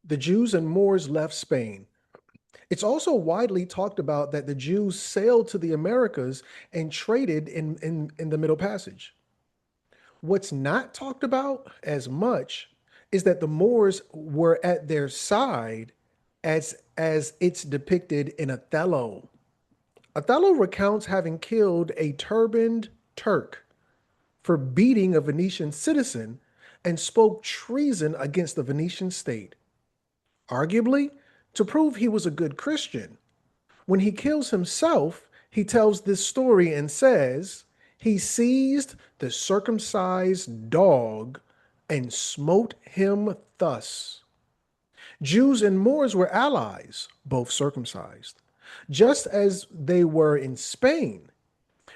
The Jews and Moors left Spain. It's also widely talked about that the Jews sailed to the Americas and traded in the Middle Passage. What's not talked about as much is that the Moors were at their side as it's depicted in Othello. Othello recounts having killed a turbaned Turk for beating a Venetian citizen and spoke treason against the Venetian state, arguably to prove he was a good Christian. When he kills himself, he tells this story and says, he seized the circumcised dog and smote him thus. Jews and Moors were allies, both circumcised, just as they were in Spain.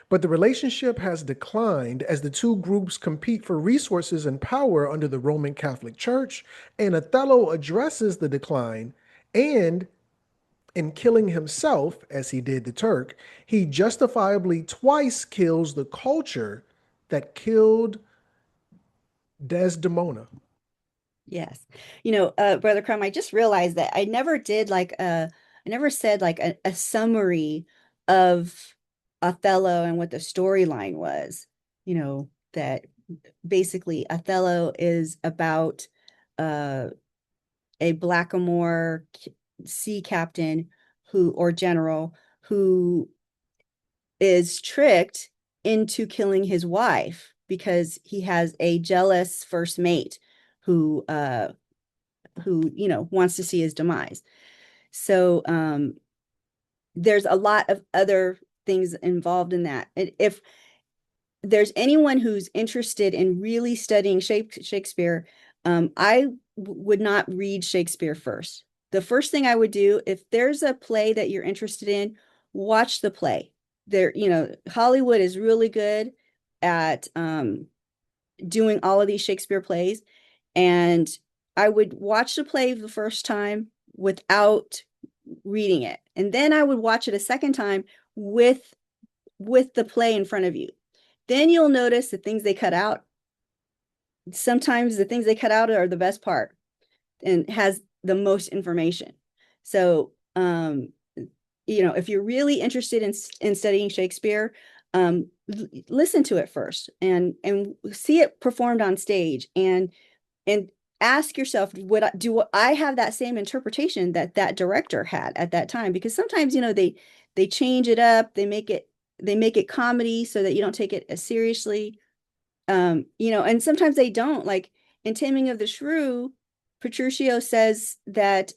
But the relationship has declined as the two groups compete for resources and power under the Roman Catholic Church, and Othello addresses the decline, and in killing himself, as he did the Turk, he justifiably twice kills the culture that killed Desdemona. Yes. Brother Crumb, I just realized that I never said like a summary of Othello and what the storyline was. That basically Othello is about uh a blackamoor sea captain or general who is tricked into killing his wife because he has a jealous first mate who wants to see his demise. So there's a lot of other things involved in that. And if there's anyone who's interested in really studying Shakespeare, I would not read Shakespeare first. The first thing I would do, if there's a play that you're interested in, watch the play. Hollywood is really good at doing all of these Shakespeare plays. And I would watch the play the first time without reading it. And then I would watch it a second time with the play in front of you. Then you'll notice the things they cut out. Sometimes the things they cut out are the best part and has the most information. So, if you're really interested in studying Shakespeare, listen to it first and see it performed on stage and ask yourself, do I have that same interpretation that director had at that time? Because sometimes, they change it up, they make it comedy so that you don't take it as seriously. And sometimes they don't. Like in Taming of the Shrew, Petruchio says that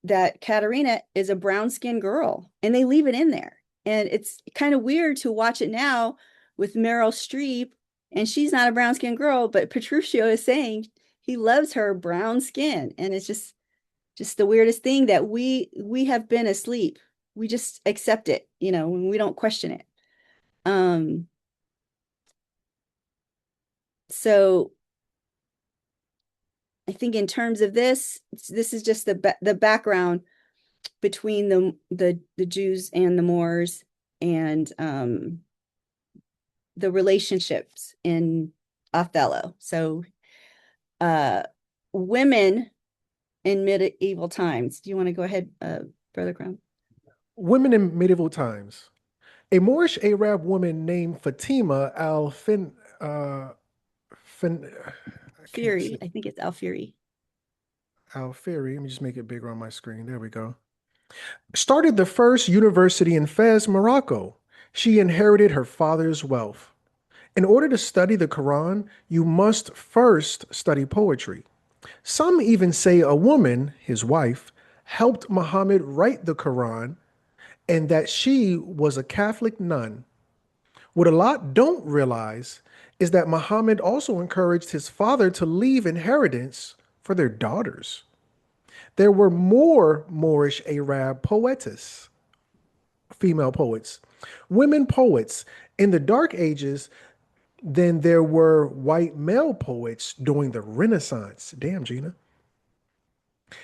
that Katerina is a brown-skinned girl, and they leave it in there. And it's kind of weird to watch it now with Meryl Streep, and she's not a brown-skinned girl, but Petruchio is saying he loves her brown skin, and it's just the weirdest thing that we have been asleep. We just accept it, when we don't question it. So I think in terms of this is just the background between the Jews and the Moors, and the relationships in Othello. So women in medieval times. Do you want to go ahead, Brother Crum? Women in medieval times. A Moorish Arab woman named Fatima al-Fin, Fin, I can't Fury. say I think it's Alfieri. Al-Firi. Let me just make it bigger on my screen. There we go. Started the first university in Fez, Morocco. She inherited her father's wealth. In order to study the Quran, you must first study poetry. Some even say a woman, his wife, helped Muhammad write the Quran and that she was a Catholic nun. What a lot don't realize is that Muhammad also encouraged his father to leave inheritance for their daughters. There were more Moorish Arab poetess, female poets, women poets in the Dark Ages than there were white male poets during the Renaissance. Damn, Gina.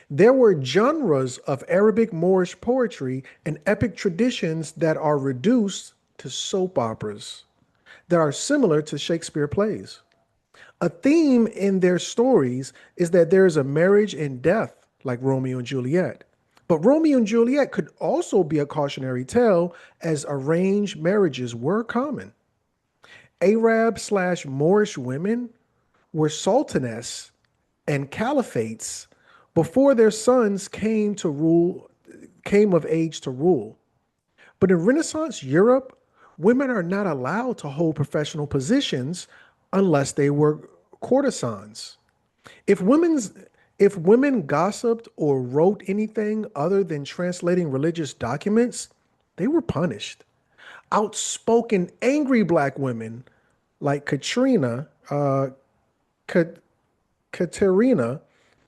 There were genres of Arabic Moorish poetry and epic traditions that are reduced to soap operas that are similar to Shakespeare plays. A theme in their stories is that there is a marriage and death, like Romeo and Juliet. But Romeo and Juliet could also be a cautionary tale, as arranged marriages were common. Arab/Moorish women were sultaness and caliphates before their sons came of age to rule. But in Renaissance Europe, women are not allowed to hold professional positions unless they were courtesans. If women's if women gossiped or wrote anything other than translating religious documents, they were punished. Outspoken, angry black women like Katerina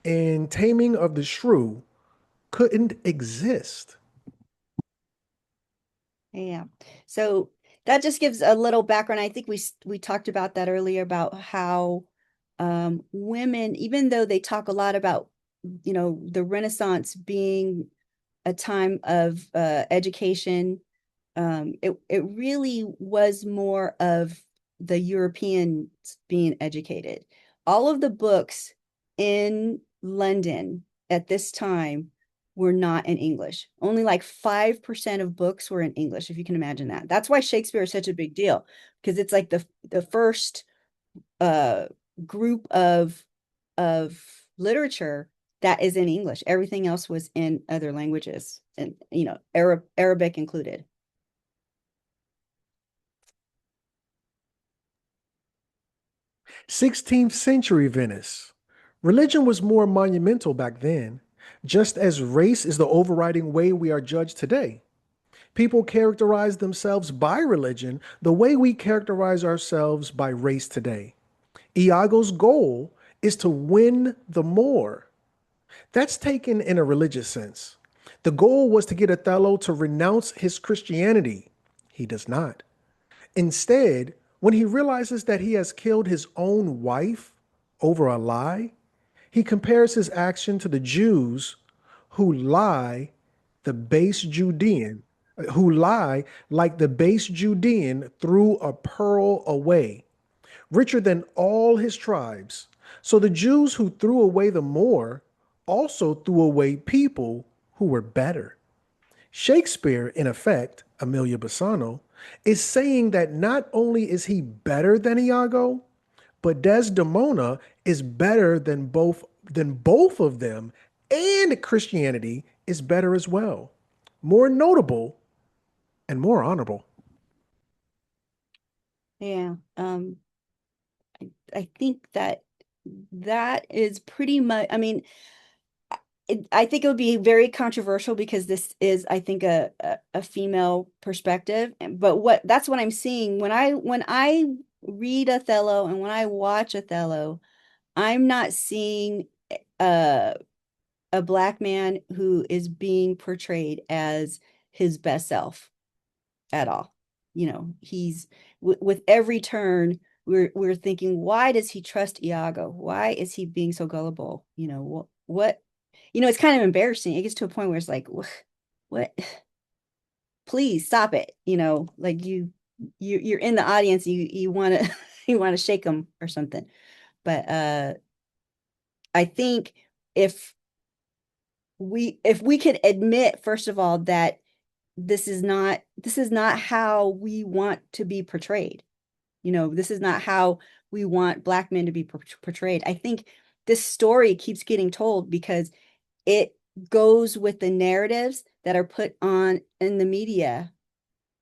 in Taming of the Shrew couldn't exist. Yeah. So that just gives a little background. I think we talked about that earlier about how women, even though they talk a lot about, the Renaissance being a time of education, it really was more of the Europeans being educated. All of the books in London at this time were not in English. Only like 5% of books were in English, if you can imagine that. That's why Shakespeare is such a big deal, because it's like the first uh group of literature that is in English. Everything else was in other languages, and Arabic included. 16th century Venice. Religion was more monumental back then, just as race is the overriding way we are judged today. People characterize themselves by religion the way we characterize ourselves by race today. Iago's goal is to win the Moor. That's taken in a religious sense. The goal was to get Othello to renounce his Christianity. He does not. Instead, when he realizes that he has killed his own wife over a lie, he compares his action to the Jews who lie, the base Judean, who lie like the base Judean threw a pearl away, richer than all his tribes. So the Jews who threw away the Moor also threw away people who were better. Shakespeare, in effect, Amelia Bassano, is saying that not only is he better than Iago, but Desdemona is better than both of them, and Christianity is better as well. More notable and more honorable. Yeah. I think that is pretty much, I mean, I think it would be very controversial because this is, I think, a female perspective. But that's what I'm seeing when I read Othello and when I watch Othello, I'm not seeing a a black man who is being portrayed as his best self at all. He's with every turn we're thinking, why does he trust Iago? Why is he being so gullible? It's kind of embarrassing. It gets to a point where it's like, what? Please stop it. Like you're in the audience, you want to you want to shake them or something. But I think if we could admit, first of all, that this is not how we want to be portrayed. This is not how we want black men to be portrayed. I think this story keeps getting told because it goes with the narratives that are put on in the media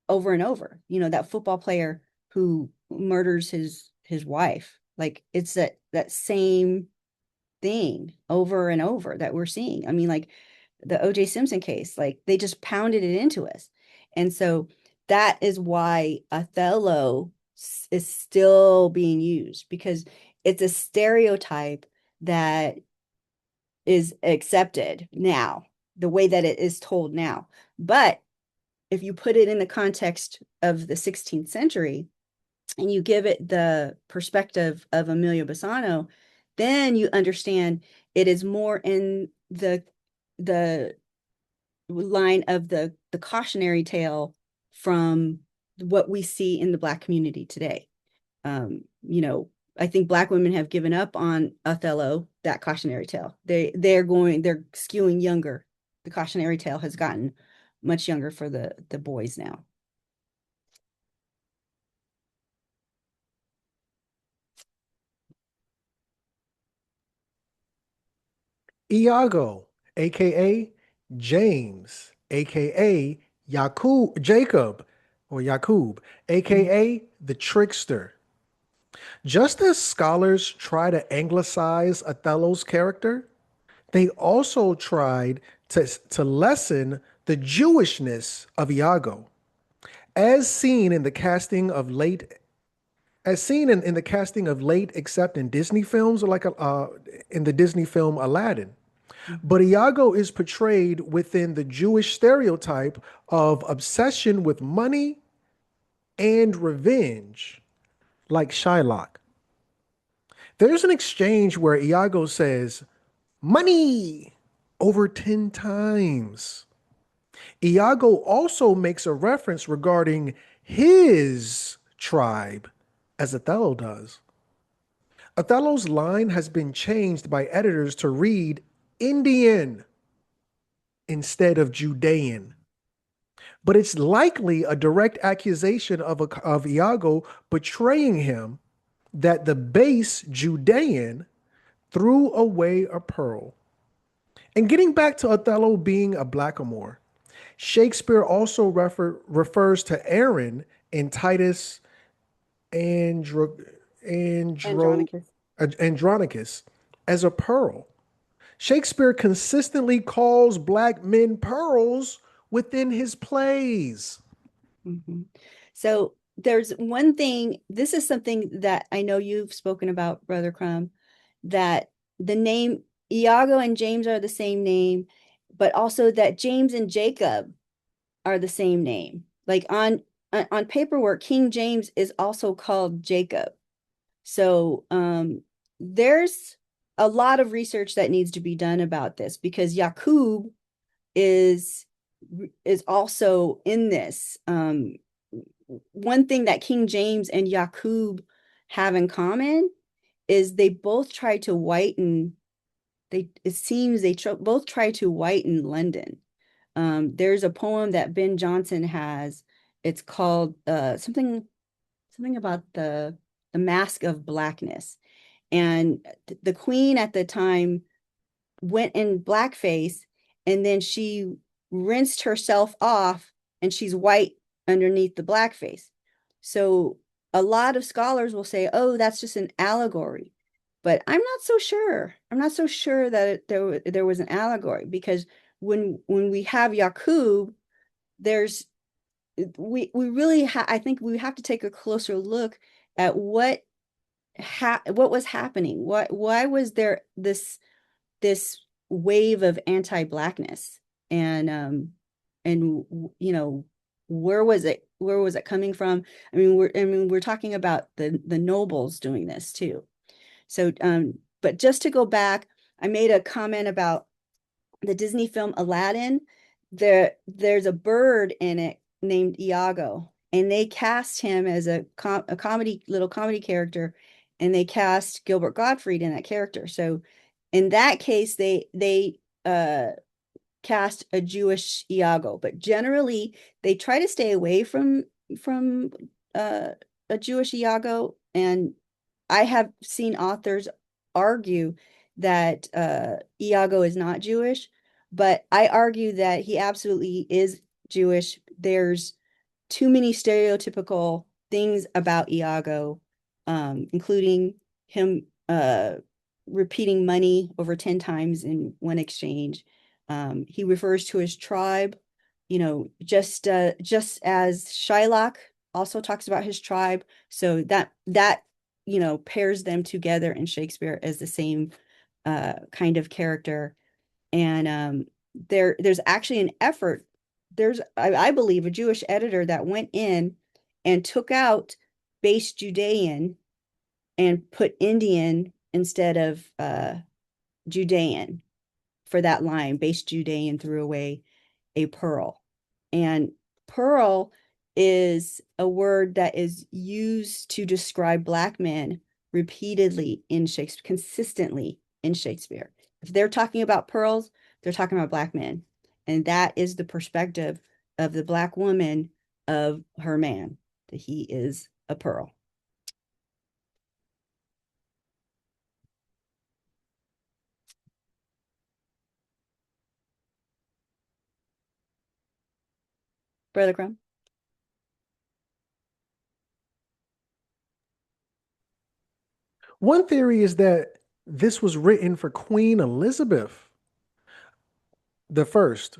over and over. That football player who murders his wife. Like, it's that same thing over and over that we're seeing. I mean, like the OJ Simpson case, like they just pounded it into us. And so that is why Othello is still being used, because it's a stereotype that is accepted now, the way that it is told now. But if you put it in the context of the 16th century and you give it the perspective of Emilio Bassano, then you understand it is more in the line of the cautionary tale from what we see in the Black community today. I think Black women have given up on Othello, that cautionary tale. They're skewing younger. The cautionary tale has gotten much younger for the boys now. Iago, aka James, aka Jacob, or Yakub, aka the trickster. Just as scholars try to anglicize Othello's character, they also tried to lessen the Jewishness of Iago, as seen in the casting of late in the casting of late, except in Disney films, like in the Disney film Aladdin. But Iago is portrayed within the Jewish stereotype of obsession with money and revenge, like Shylock. There's an exchange where Iago says, money, over 10 times. Iago also makes a reference regarding his tribe, as Othello does. Othello's line has been changed by editors to read Indian instead of Judean. But it's likely a direct accusation of Iago betraying him that the base Judean threw away a pearl. And getting back to Othello being a blackamoor, Shakespeare also refers to Aaron in Titus Andro, Andro, Andronicus. Andronicus as a pearl. Shakespeare consistently calls black men pearls within his plays. Mhm. So there's one thing, this is something that I know you've spoken about, Brother Crumb, that the name Iago and James are the same name, but also that James and Jacob are the same name. Like on paperwork, King James is also called Jacob. So there's a lot of research that needs to be done about this because Yakub is is also in this. One thing that King James and Yakub have in common is they both try to whiten. They it seems they both try to whiten London. There's a poem that Ben Jonson has. It's called something about the mask of blackness. And the queen at the time went in blackface and then she rinsed herself off and she's white underneath the blackface. So a lot of scholars will say, oh, that's just an allegory. But I'm not so sure. I'm not so sure that there was an allegory because when we have Yakub, there's we really I think we have to take a closer look at what was happening. Why was there this wave of anti-blackness and you know where was it coming from? We're talking about the nobles doing this too. So but just to go back, I made a comment about the Disney film Aladdin. There's a bird in it named Iago, and they cast him as a comedy little comedy character, and they cast Gilbert Gottfried in that character. So in that case, they cast a Jewish Iago, but generally they try to stay away from uh, a Jewish Iago. And I have seen authors argue that Iago is not Jewish, but I argue that he absolutely is Jewish. There's too many stereotypical things about Iago, including him repeating money over 10 times in one exchange. He refers to his tribe, just as Shylock also talks about his tribe. So that pairs them together in Shakespeare as the same kind of character. And there's actually an effort. I believe, a Jewish editor that went in and took out base Judean and put Indian instead of Judean for that line. Base Judean threw away a pearl. And pearl is a word that is used to describe black men repeatedly in Shakespeare, consistently in Shakespeare. If they're talking about pearls, they're talking about black men. And that is the perspective of the black woman of her man, that he is a pearl. Brother Crumb? One theory is that this was written for Queen Elizabeth the First,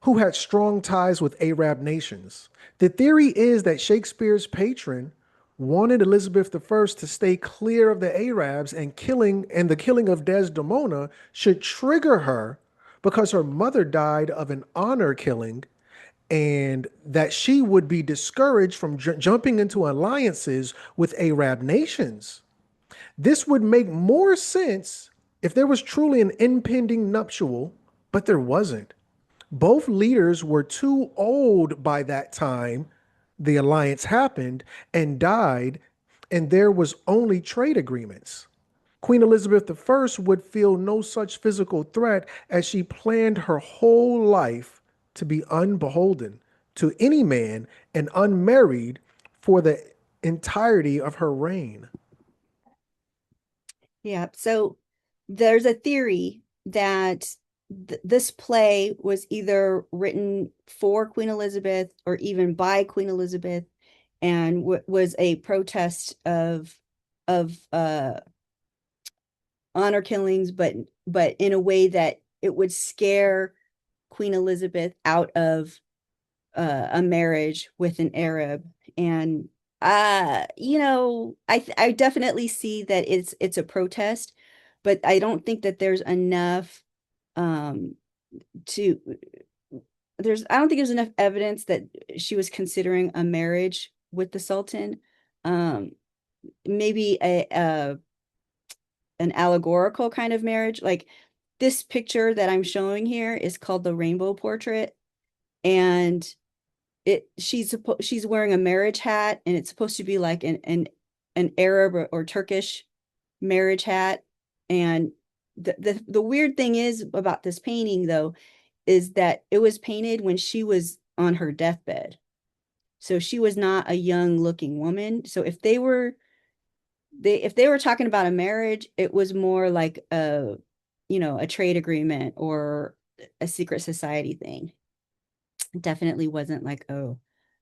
who had strong ties with Arab nations. The theory is that Shakespeare's patron wanted Elizabeth the First to stay clear of the Arabs, and the killing of Desdemona should trigger her because her mother died of an honor killing, and that she would be discouraged from jumping into alliances with Arab nations. This would make more sense if there was truly an impending nuptial, but there wasn't. Both leaders were too old by that time the alliance happened and died, and there was only trade agreements. Queen Elizabeth I would feel no such physical threat as she planned her whole life to be unbeholden to any man and unmarried for the entirety of her reign. Yeah. So there's a theory that this play was either written for Queen Elizabeth or even by Queen Elizabeth, and was a protest of honor killings, but in a way that it would scare Queen Elizabeth out of a marriage with an Arab. And I definitely see that it's a protest, but I don't think that there's enough um to I don't think there's enough evidence that she was considering a marriage with the Sultan. Um, maybe a an allegorical kind of marriage. Like this picture that I'm showing here is called the Rainbow Portrait, and she's wearing a marriage hat, and it's supposed to be like an Arab or Turkish marriage hat. And the weird thing is about this painting though is that it was painted when she was on her deathbed. So she was not a young looking woman. So if they were talking about a marriage, it was more like a trade agreement or a secret society thing. It definitely wasn't like a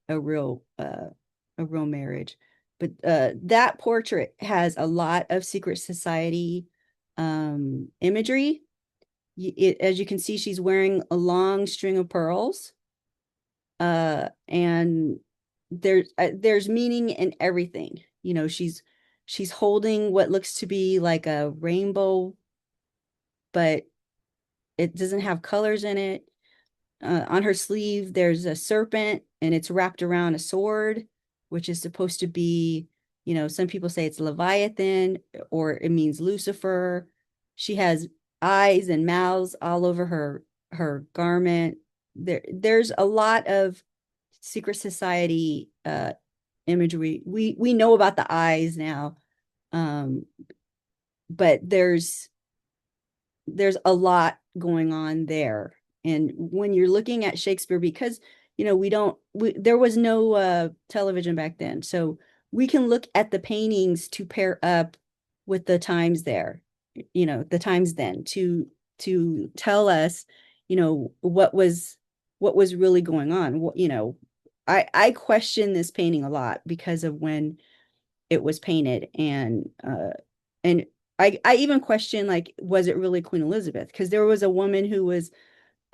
real a real marriage. But that portrait has a lot of secret society imagery. As you can see, she's wearing a long string of pearls. And there's meaning in everything. She's holding what looks to be like a rainbow, but it doesn't have colors in it. On her sleeve, there's a serpent, and it's wrapped around a sword, which is supposed to be, some people say it's Leviathan, or it means Lucifer. She has eyes and mouths all over her garment. There's a lot of secret society imagery. We know about the eyes now, um, but there's a lot going on there. And when you're looking at Shakespeare, because there was no television back then, so we can look at the paintings to pair up with the times there, the times then, to tell us, what was really going on. I question this painting a lot because of when it was painted, and I even question, like, was it really Queen Elizabeth? Because there was a woman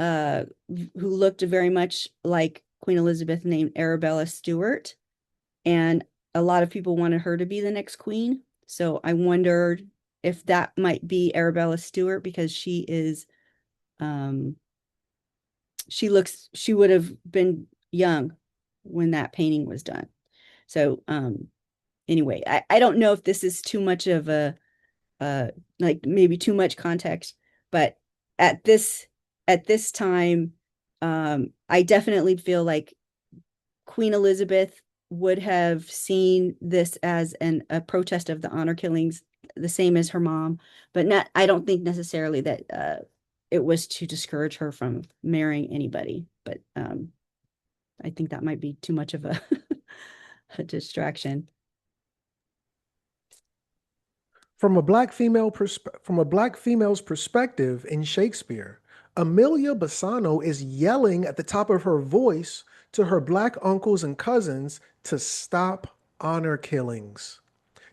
uh who looked very much like Queen Elizabeth named Arabella Stewart, and a lot of people wanted her to be the next queen. So I wondered if that might be Arabella Stewart, because um she would have been young when that painting was done. So anyway, I don't know if this is too much of a like maybe too much context, but at this at this time, I definitely feel like Queen Elizabeth would have seen this as a protest of the honor killings, the same as her mom, but not I don't think necessarily that it was to discourage her from marrying anybody. But I think that might be too much of a, a distraction. From a black female's perspective in Shakespeare, Amelia Bassano is yelling at the top of her voice to her black uncles and cousins to stop honor killings,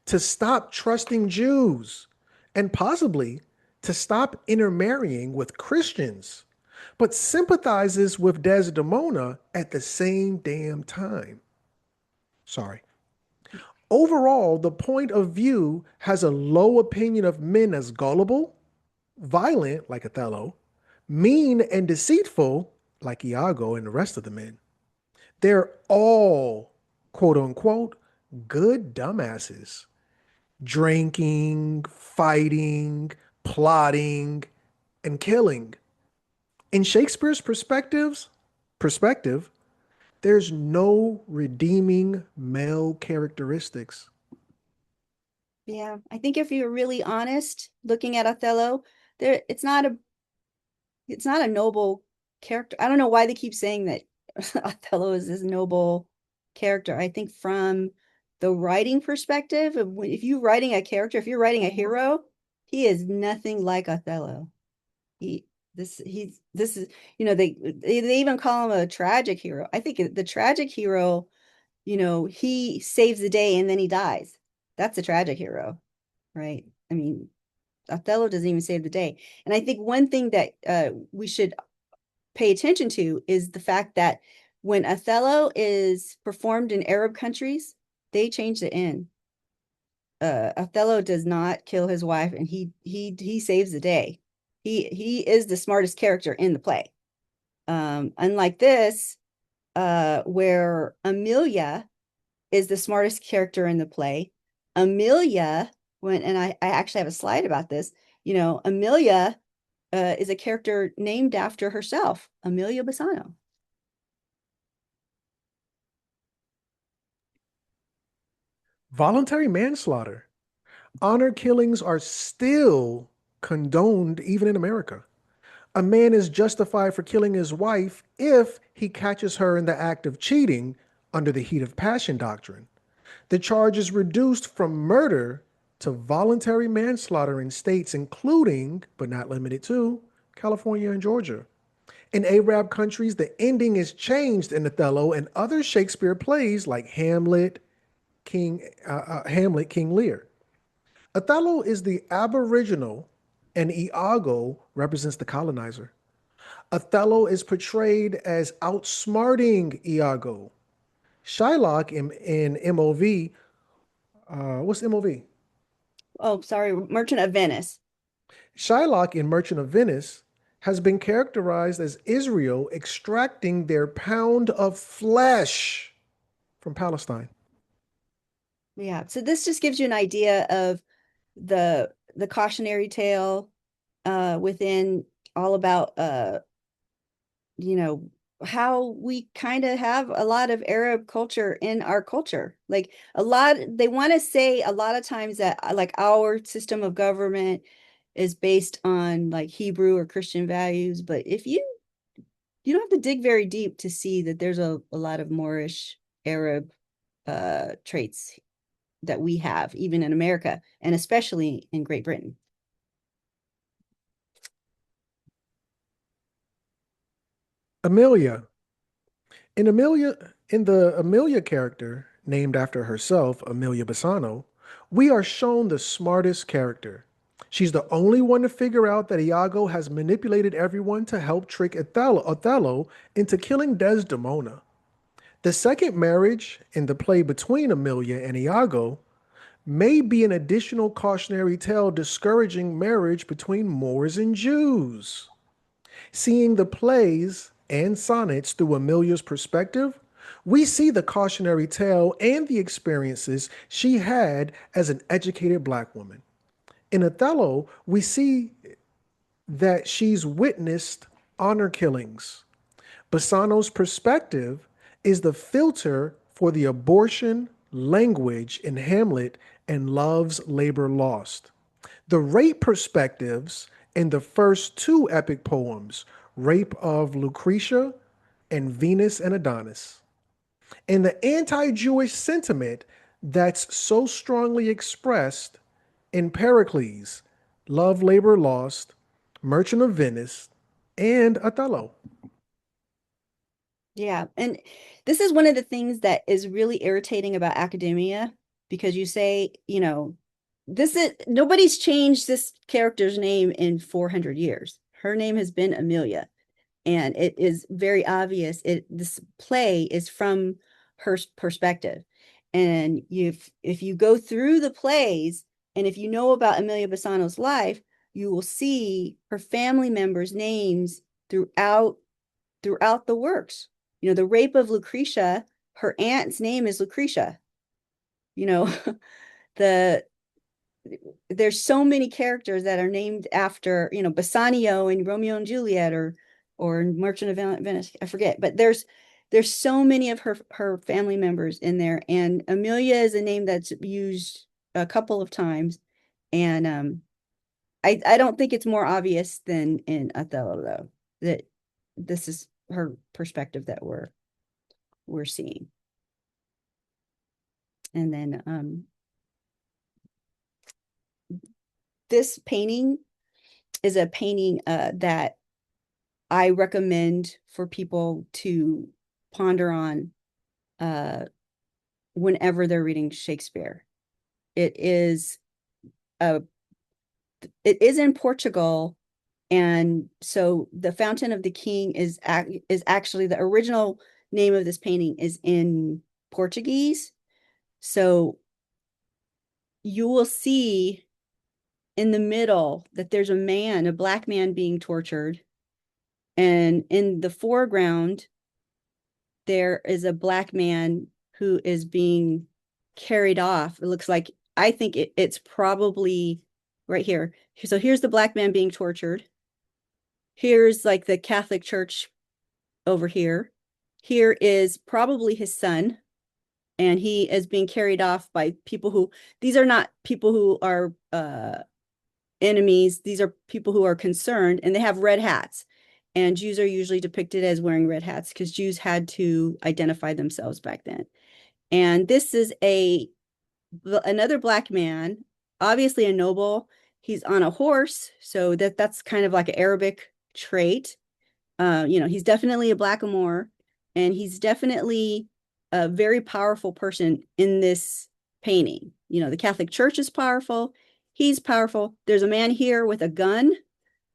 to stop trusting Jews, and possibly to stop intermarrying with Christians, but sympathizes with Desdemona at the same damn time. Sorry. Overall, the point of view has a low opinion of men as gullible, violent, like Othello, mean and deceitful, like Iago and the rest of the men. They're all, quote unquote, good dumbasses, drinking, fighting, plotting, and killing. In Shakespeare's perspective, there's no redeeming male characteristics. Yeah, I think if you're really honest, looking at Othello, there it's not a noble character. I don't know why they keep saying that Othello is this noble character. I think from the writing perspective, if you're writing a character, if you're writing a hero, he is nothing like Othello. He This is, they even call him a tragic hero. I think the tragic hero, he saves the day and then he dies. That's a tragic hero, right? I mean, Othello doesn't even save the day. And I think one thing that we should pay attention to is the fact that when Othello is performed in Arab countries, they change the end. Othello does not kill his wife, and he saves the day. He is the smartest character in the play. Unlike this, where Amelia is the smartest character in the play. Amelia, I actually have a slide about this. Amelia is a character named after herself, Amelia Bassano. Voluntary manslaughter. Honor killings are still condoned even in America. A man is justified for killing his wife if he catches her in the act of cheating under the heat of passion doctrine. The charge is reduced from murder to voluntary manslaughter in states including, but not limited to, California and Georgia. In Arab countries, the ending is changed in Othello and other Shakespeare plays like Hamlet, King Lear. Othello is the aboriginal, and Iago represents the colonizer. Othello is portrayed as outsmarting Iago. Shylock in MOV, what's MOV? Oh, sorry, Merchant of Venice. Shylock in Merchant of Venice has been characterized as Israel extracting their pound of flesh from Palestine. Yeah. So this just gives you an idea of the cautionary tale within all about you know how we kind of have a lot of Arab culture in our culture. Like they want to say a lot of times that like our system of government is based on like Hebrew or Christian values, but if you don't have to dig very deep to see that there's a lot of Moorish Arab traits that we have even in America and especially in Great Britain. Amelia. In the Amelia character, named after herself, Amelia Bassano, we are shown the smartest character. She's the only one to figure out that Iago has manipulated everyone to help trick Othello into killing Desdemona. The second marriage in the play between Amelia and Iago may be an additional cautionary tale discouraging marriage between Moors and Jews. Seeing the plays and sonnets through Amelia's perspective, we see the cautionary tale and the experiences she had as an educated Black woman. In Othello, we see that she's witnessed honor killings. Bassano's perspective is the filter for the abortion language in Hamlet and Love's Labor Lost. The rape perspectives in the first two epic poems, Rape of Lucretia and Venus and Adonis, and the anti Jewish sentiment that's so strongly expressed in Pericles, Love, Labor Lost, Merchant of Venice, and Othello. Yeah. And this is one of the things that is really irritating about academia because you say, this is nobody's changed this character's name in 400 years. Her name has been Amelia, and it is very obvious this play is from her perspective. And if you go through the plays and if you know about Amelia Bassano's life, you will see her family members' names throughout the works. The Rape of Lucretia, her aunt's name is Lucretia. You know, the there's so many characters that are named after, Bassanio and Romeo and Juliet or Merchant of Venice. I forget, but there's so many of her family members in there, and Amelia is a name that's used a couple of times, and I don't think it's more obvious than in Othello though that this is her perspective that we're seeing. And then this painting is a painting that I recommend for people to ponder on whenever they're reading Shakespeare. It is a it is in Portugal, and so the Fountain of the King is actually the original name of this painting is in Portuguese. So you will see in the middle that there's a black man being tortured, and in the foreground there is a black man who is being carried off. It looks like I think it's probably right here. So here's the black man being tortured. Here's like the Catholic Church over here. Here is probably his son, and he is being carried off by people who, these are not people who are enemies. These are people who are concerned, and they have red hats. And Jews are usually depicted as wearing red hats because Jews had to identify themselves back then. And this is another black man, obviously a noble. He's on a horse, so that's kind of like an Arabic trait. He's definitely a blackamoor, and he's definitely a very powerful person in this painting. The Catholic Church is powerful. He's powerful. There's a man here with a gun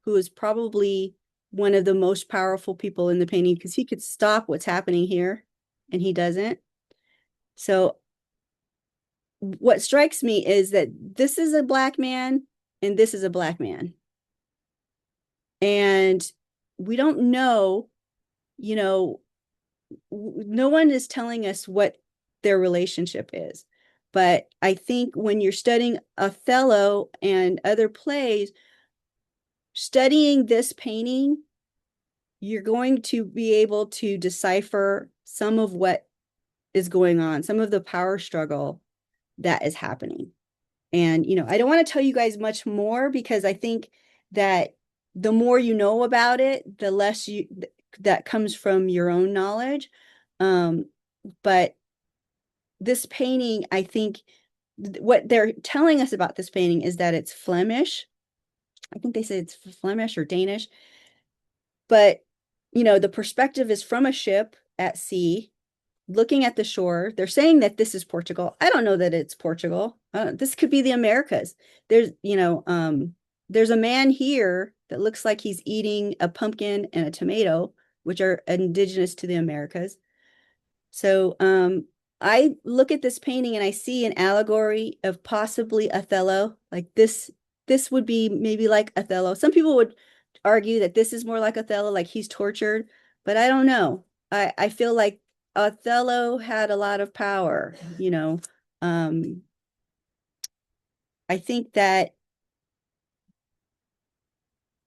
who is probably one of the most powerful people in the painting because he could stop what's happening here, and he doesn't. So what strikes me is that this is a black man and this is a black man. And we don't know, no one is telling us what their relationship is. But I think when you're studying Othello and other plays, studying this painting, you're going to be able to decipher some of what is going on, some of the power struggle that is happening. And, I don't want to tell you guys much more because I think that the more you know about it, the less that comes from your own knowledge. But this painting, I think what they're telling us about this painting is that it's Flemish. I think they say it's Flemish or Danish. But, the perspective is from a ship at sea looking at the shore. They're saying that this is Portugal. I don't know that it's Portugal. This could be the Americas. There's a man here that looks like he's eating a pumpkin and a tomato, which are indigenous to the Americas. So I look at this painting and I see an allegory of possibly Othello. Like this would be maybe like Othello. Some people would argue that this is more like Othello, like he's tortured, but I don't know. I feel like Othello had a lot of power, I think that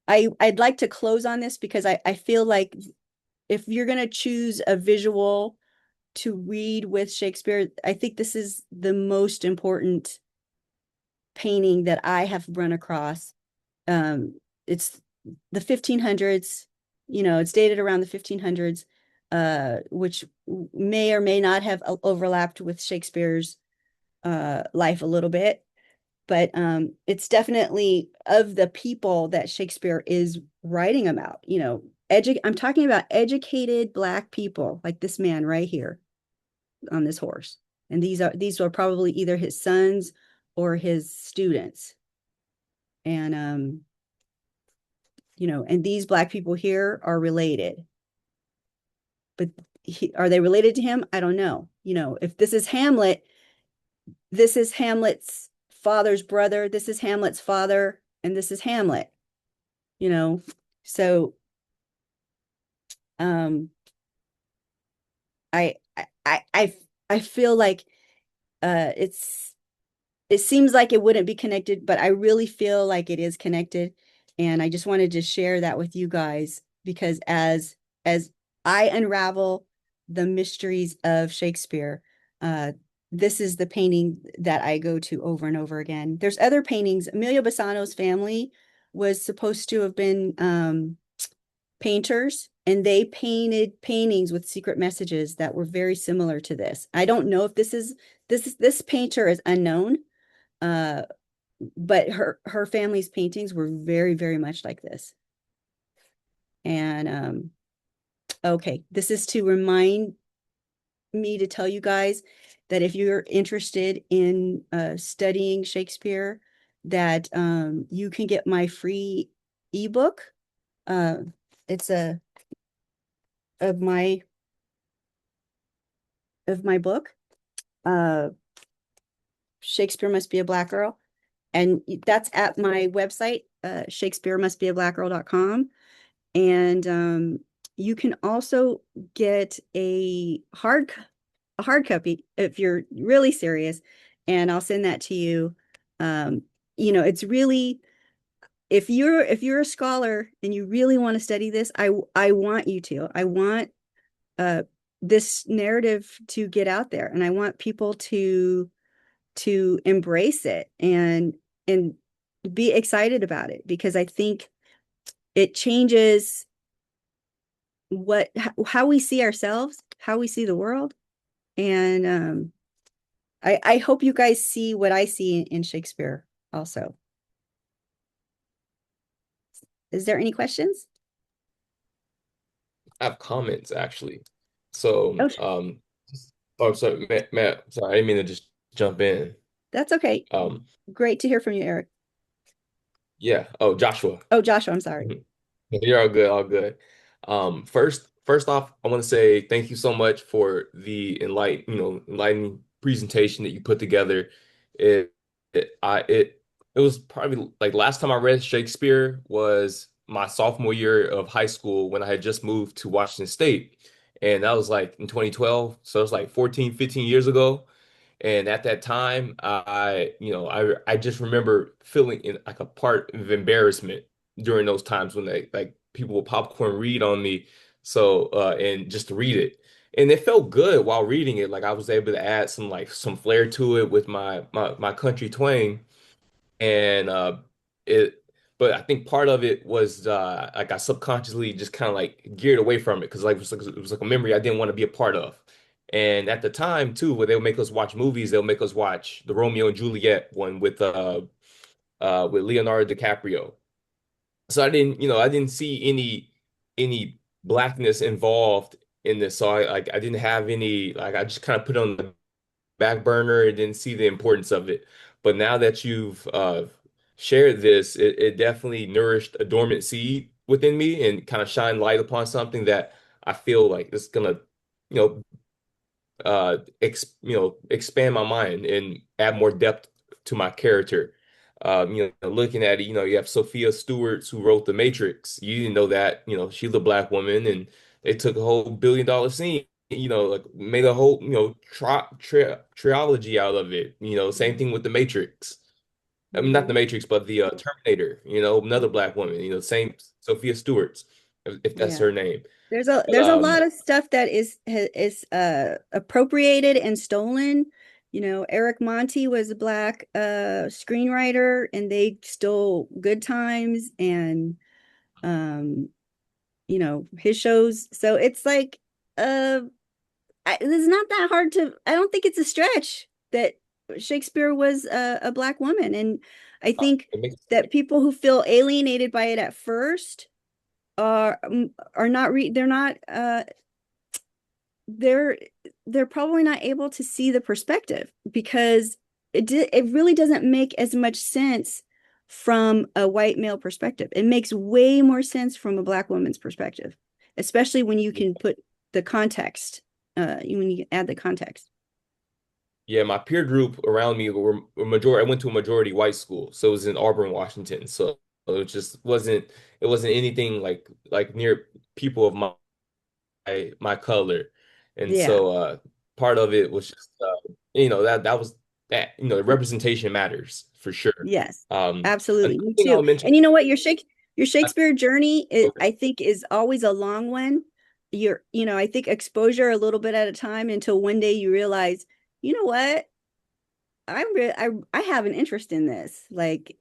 I'd like to close on this because I feel like if you're going to choose a visual to read with Shakespeare, I think this is the most important painting that I have run across. It's the 1500s, it's dated around the 1500s, which may or may not have overlapped with Shakespeare's life a little bit. But it's definitely of the people that Shakespeare is writing about. I'm talking about educated Black people like this man right here on this horse. And these are probably either his sons or his students. And and these Black people here are related. But are they related to him? I don't know. If this is Hamlet, this is Hamlet's father's brother, this is Hamlet's father, and this is Hamlet. So I I feel like it seems like it wouldn't be connected, but I really feel like it is connected. And I just wanted to share that with you guys because as I unravel the mysteries of Shakespeare, this is the painting that I go to over and over again. There's other paintings. Emilio Bassano's family was supposed to have been painters, and they painted paintings with secret messages that were very similar to this. I don't know if this painter is unknown, but her family's paintings were very, very much like this. And okay, this is to remind me to tell you guys that if you're interested in studying Shakespeare, that you can get my free ebook. Uh, it's a of my book, uh, Shakespeare Must Be a Black Girl, and that's at my website, shakespearemustbeablackgirl.com. And you can also get a hard copy if you're really serious, and I'll send that to you. Um, it's really, if you're a scholar and you really want to study this, I want you to. I want uh this narrative to get out there, and I want people to embrace it and be excited about it, because I think it changes how we see ourselves, how we see the world. And I hope you guys see what I see in Shakespeare also. Is there any questions? I have comments actually. So, Oh, oh, sorry, Matt, sorry, I didn't mean to just jump in. that's okay. Um, Great to hear from you, Eric. yeah. Oh, Joshua. Oh, Joshua, I'm sorry. You're all good, all good. First off, I want to say thank you so much for the enlightening presentation that you put together. It, it was probably like last time I read Shakespeare was my sophomore year of high school when I had just moved to Washington State. And that was like in 2012. So it's like 14, 15 years ago. And at that time, I just remember feeling in like a part of embarrassment during those times when they like people would popcorn read on me. So and just to read it. And it felt good while reading it. Like I was able to add some flair to it with my country twang. And it but I think part of it was like I subconsciously just kind of like geared away from it because like it was like a memory I didn't want to be a part of. And at the time too, where they'll make us watch movies, they'll make us watch the Romeo and Juliet one with Leonardo DiCaprio. So I didn't see any blackness involved in this. So I didn't have any like I just kind of put it on the back burner and didn't see the importance of it. But now that you've shared this, it definitely nourished a dormant seed within me and kind of shined light upon something that I feel like is gonna, you know, expand my mind and add more depth to my character. Looking at it, you have Sophia Stewart who wrote The Matrix. You didn't know that, she's a black woman, and they took a whole billion-dollar scene, like made a whole, trilogy out of it. Same thing with The Matrix. I mean, not The Mhm. Matrix, but the Terminator. Another black woman. Same Sophia Stewart's, if that's Yeah. her name. But There's a lot of stuff that is appropriated and stolen. Eric Monty was a black screenwriter, and they stole Good Times and um his shows. So it's like uh it's not that hard to, I don't think it's a stretch that Shakespeare was a black woman. And I think it makes that people who feel alienated by it at first are not they're not they're they're probably not able to see the perspective, because it really doesn't make as much sense from a white male perspective. It makes way more sense from a black woman's perspective, especially when you can put the context, when you add the context. Yeah, my peer group around me were a majority. I went to a majority white school, so it was in Auburn, Washington. So it just wasn't anything like near people of my color, and Yeah. so part of it was just that was that the representation matters for sure. Yes, Another absolutely. Me thing too. I'll mention. And you know what? Your Shakespeare journey, I think, is always a long one. I think exposure a little bit at a time until one day you realize, you know what? I have an interest in this. Like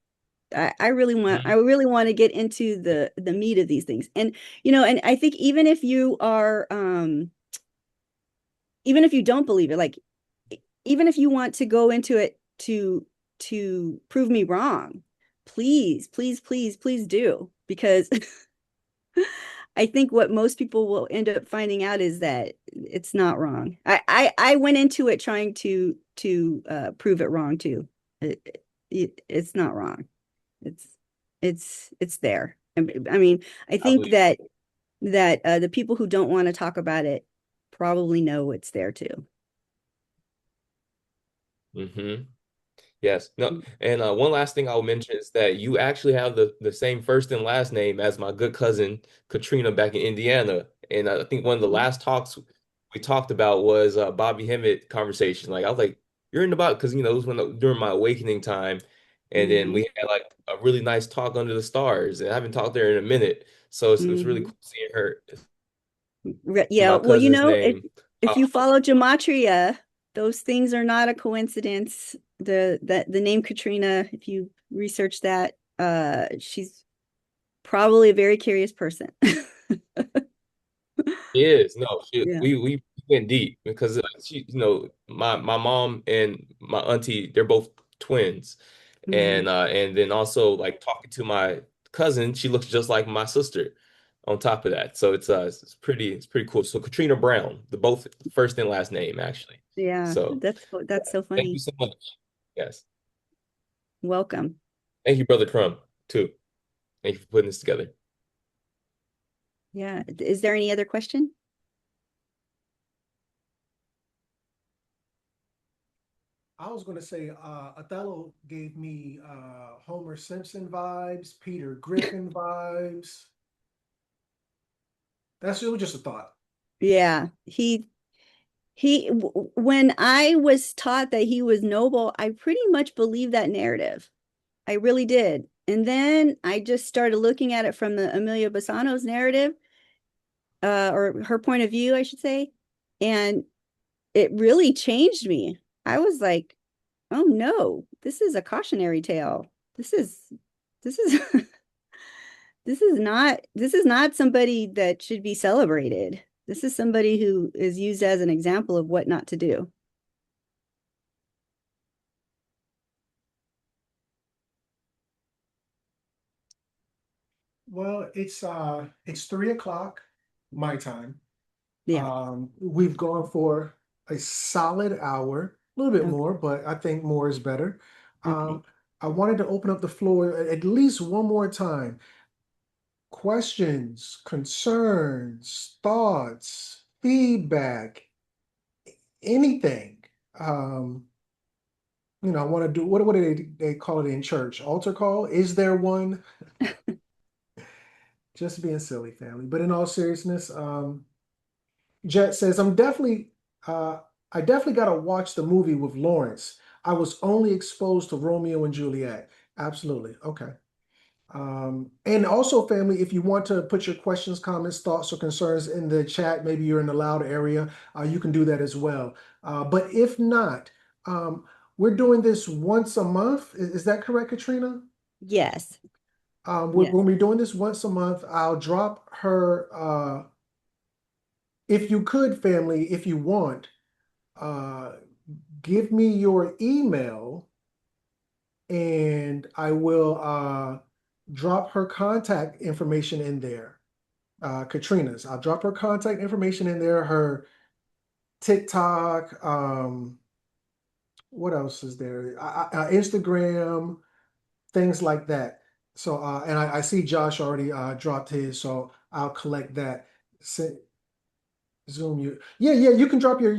I Mhm. really want to get into the meat of these things. And I think even if you are even if you don't believe it, like even if you want to go into it to prove me wrong, please, please, please, please do, because I think what most people will end up finding out is that it's not wrong. I went into it trying to prove it wrong too. It's not wrong. It's it's there. I mean, I I think believe. that the people who don't want to talk about it probably know it's there too. Hmm. Yes. No. And one last thing I'll mention is that you actually have the same first and last name as my good cousin Katrina back in Indiana. And I think one of the last talks we talked about was Bobby Hemmett conversation. Like I was like, you're in the Bible because it was during my awakening time, and then Mm-hmm. we had like a really nice talk under the stars. And I haven't talked there in a minute, so it's really Mm-hmm. cool seeing her, Yeah, my well, cousin's if name. if you follow gematria, those things are not a coincidence. The name Katrina, if you research that, she's probably a very curious person. She is. No, Yeah. we went deep because my mom and my auntie, they're both twins. Hmm. And then also like talking to my cousin, she looks just like my sister on top of that. So it's pretty cool. So Katrina Brown, the both first and last name actually. Yeah, So that's so thank you funny. so much. Yes. Welcome. Thank you, Brother Crumb, too. Thank you for putting this together. Yeah. Is there any other question? I was going to say Othello gave me Homer Simpson vibes, Peter Griffin vibes. It was just a thought. Yeah, when I was taught that he was noble, I pretty much believed that narrative. I really did. And then I just started looking at it from the Amelia Bassano's narrative, or her point of view, I should say. And it really changed me. I was like, oh no, this is a cautionary tale. This is this is not somebody that should be celebrated. This is somebody who is used as an example of what not to do. Well, it's 3 o'clock my time. Yeah. We've gone for a solid hour, a little bit Okay. more, but I think more is better. Okay. Um, I wanted to open up the floor at least one more time. Questions, concerns, thoughts, feedback, anything. Um, I want to do what do they call it in church? Altar call? Is there one? Just being silly, family. But in all seriousness, Jet says, uh, I definitely got to watch the movie with Lawrence. I was only exposed to Romeo and Juliet. Absolutely. Okay. And also, family, if you want to put your questions, comments, thoughts, or concerns in the chat, maybe you're in the loud area, you can do that as well. But if not, um, we're doing this once a month. Is that correct, Katrina? Yes. Yes. When we're doing this once a month, I'll drop her. If you could, family, if you want, uh, give me your email and I will drop her contact information in there. Katrina's. I'll drop her contact information in there, her TikTok, what else is there? Instagram, things like that. So, and I see Josh already dropped his, so I'll collect that. Zoom you. Yeah, yeah, you can drop your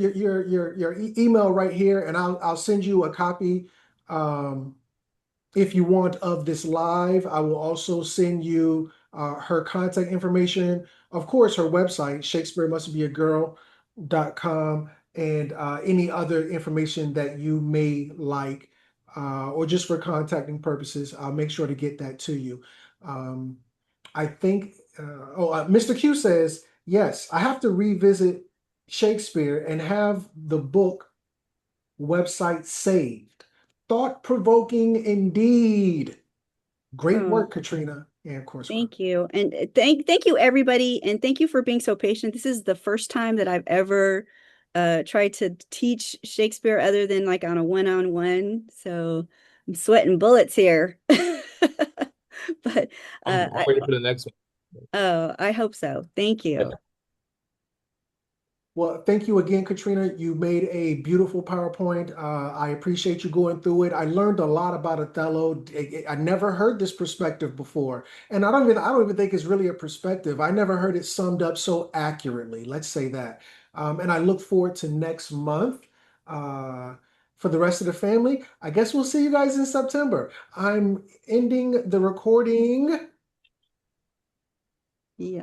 email right here and I'll send you a copy if you want of this live. I will also send you her contact information. Of course, her website, shakespearemustbeagirl.com, and any other information that you may like, or just for contacting purposes. I'll make sure to get that to you. Um, I think, Mr. Q says, yes, I have to revisit Shakespeare and have the book website saved. Thought provoking indeed. Great Oh, work, Katrina. And of course, thank you. And thank you everybody. And thank you for being so patient. This is the first time that I've ever tried to teach Shakespeare other than like on a one-on-one. So I'm sweating bullets here. But I'm I ready for the next one. Oh, I hope so. Thank Yeah. you. Well, thank you again, Katrina. You made a beautiful PowerPoint. I appreciate you going through it. I learned a lot about Othello. I never heard this perspective before, and I don't even think it's really a perspective. I never heard it summed up so accurately. Let's say that. And I look forward to next month. For the rest of the family, I guess we'll see you guys in September. I'm ending the recording. Yeah.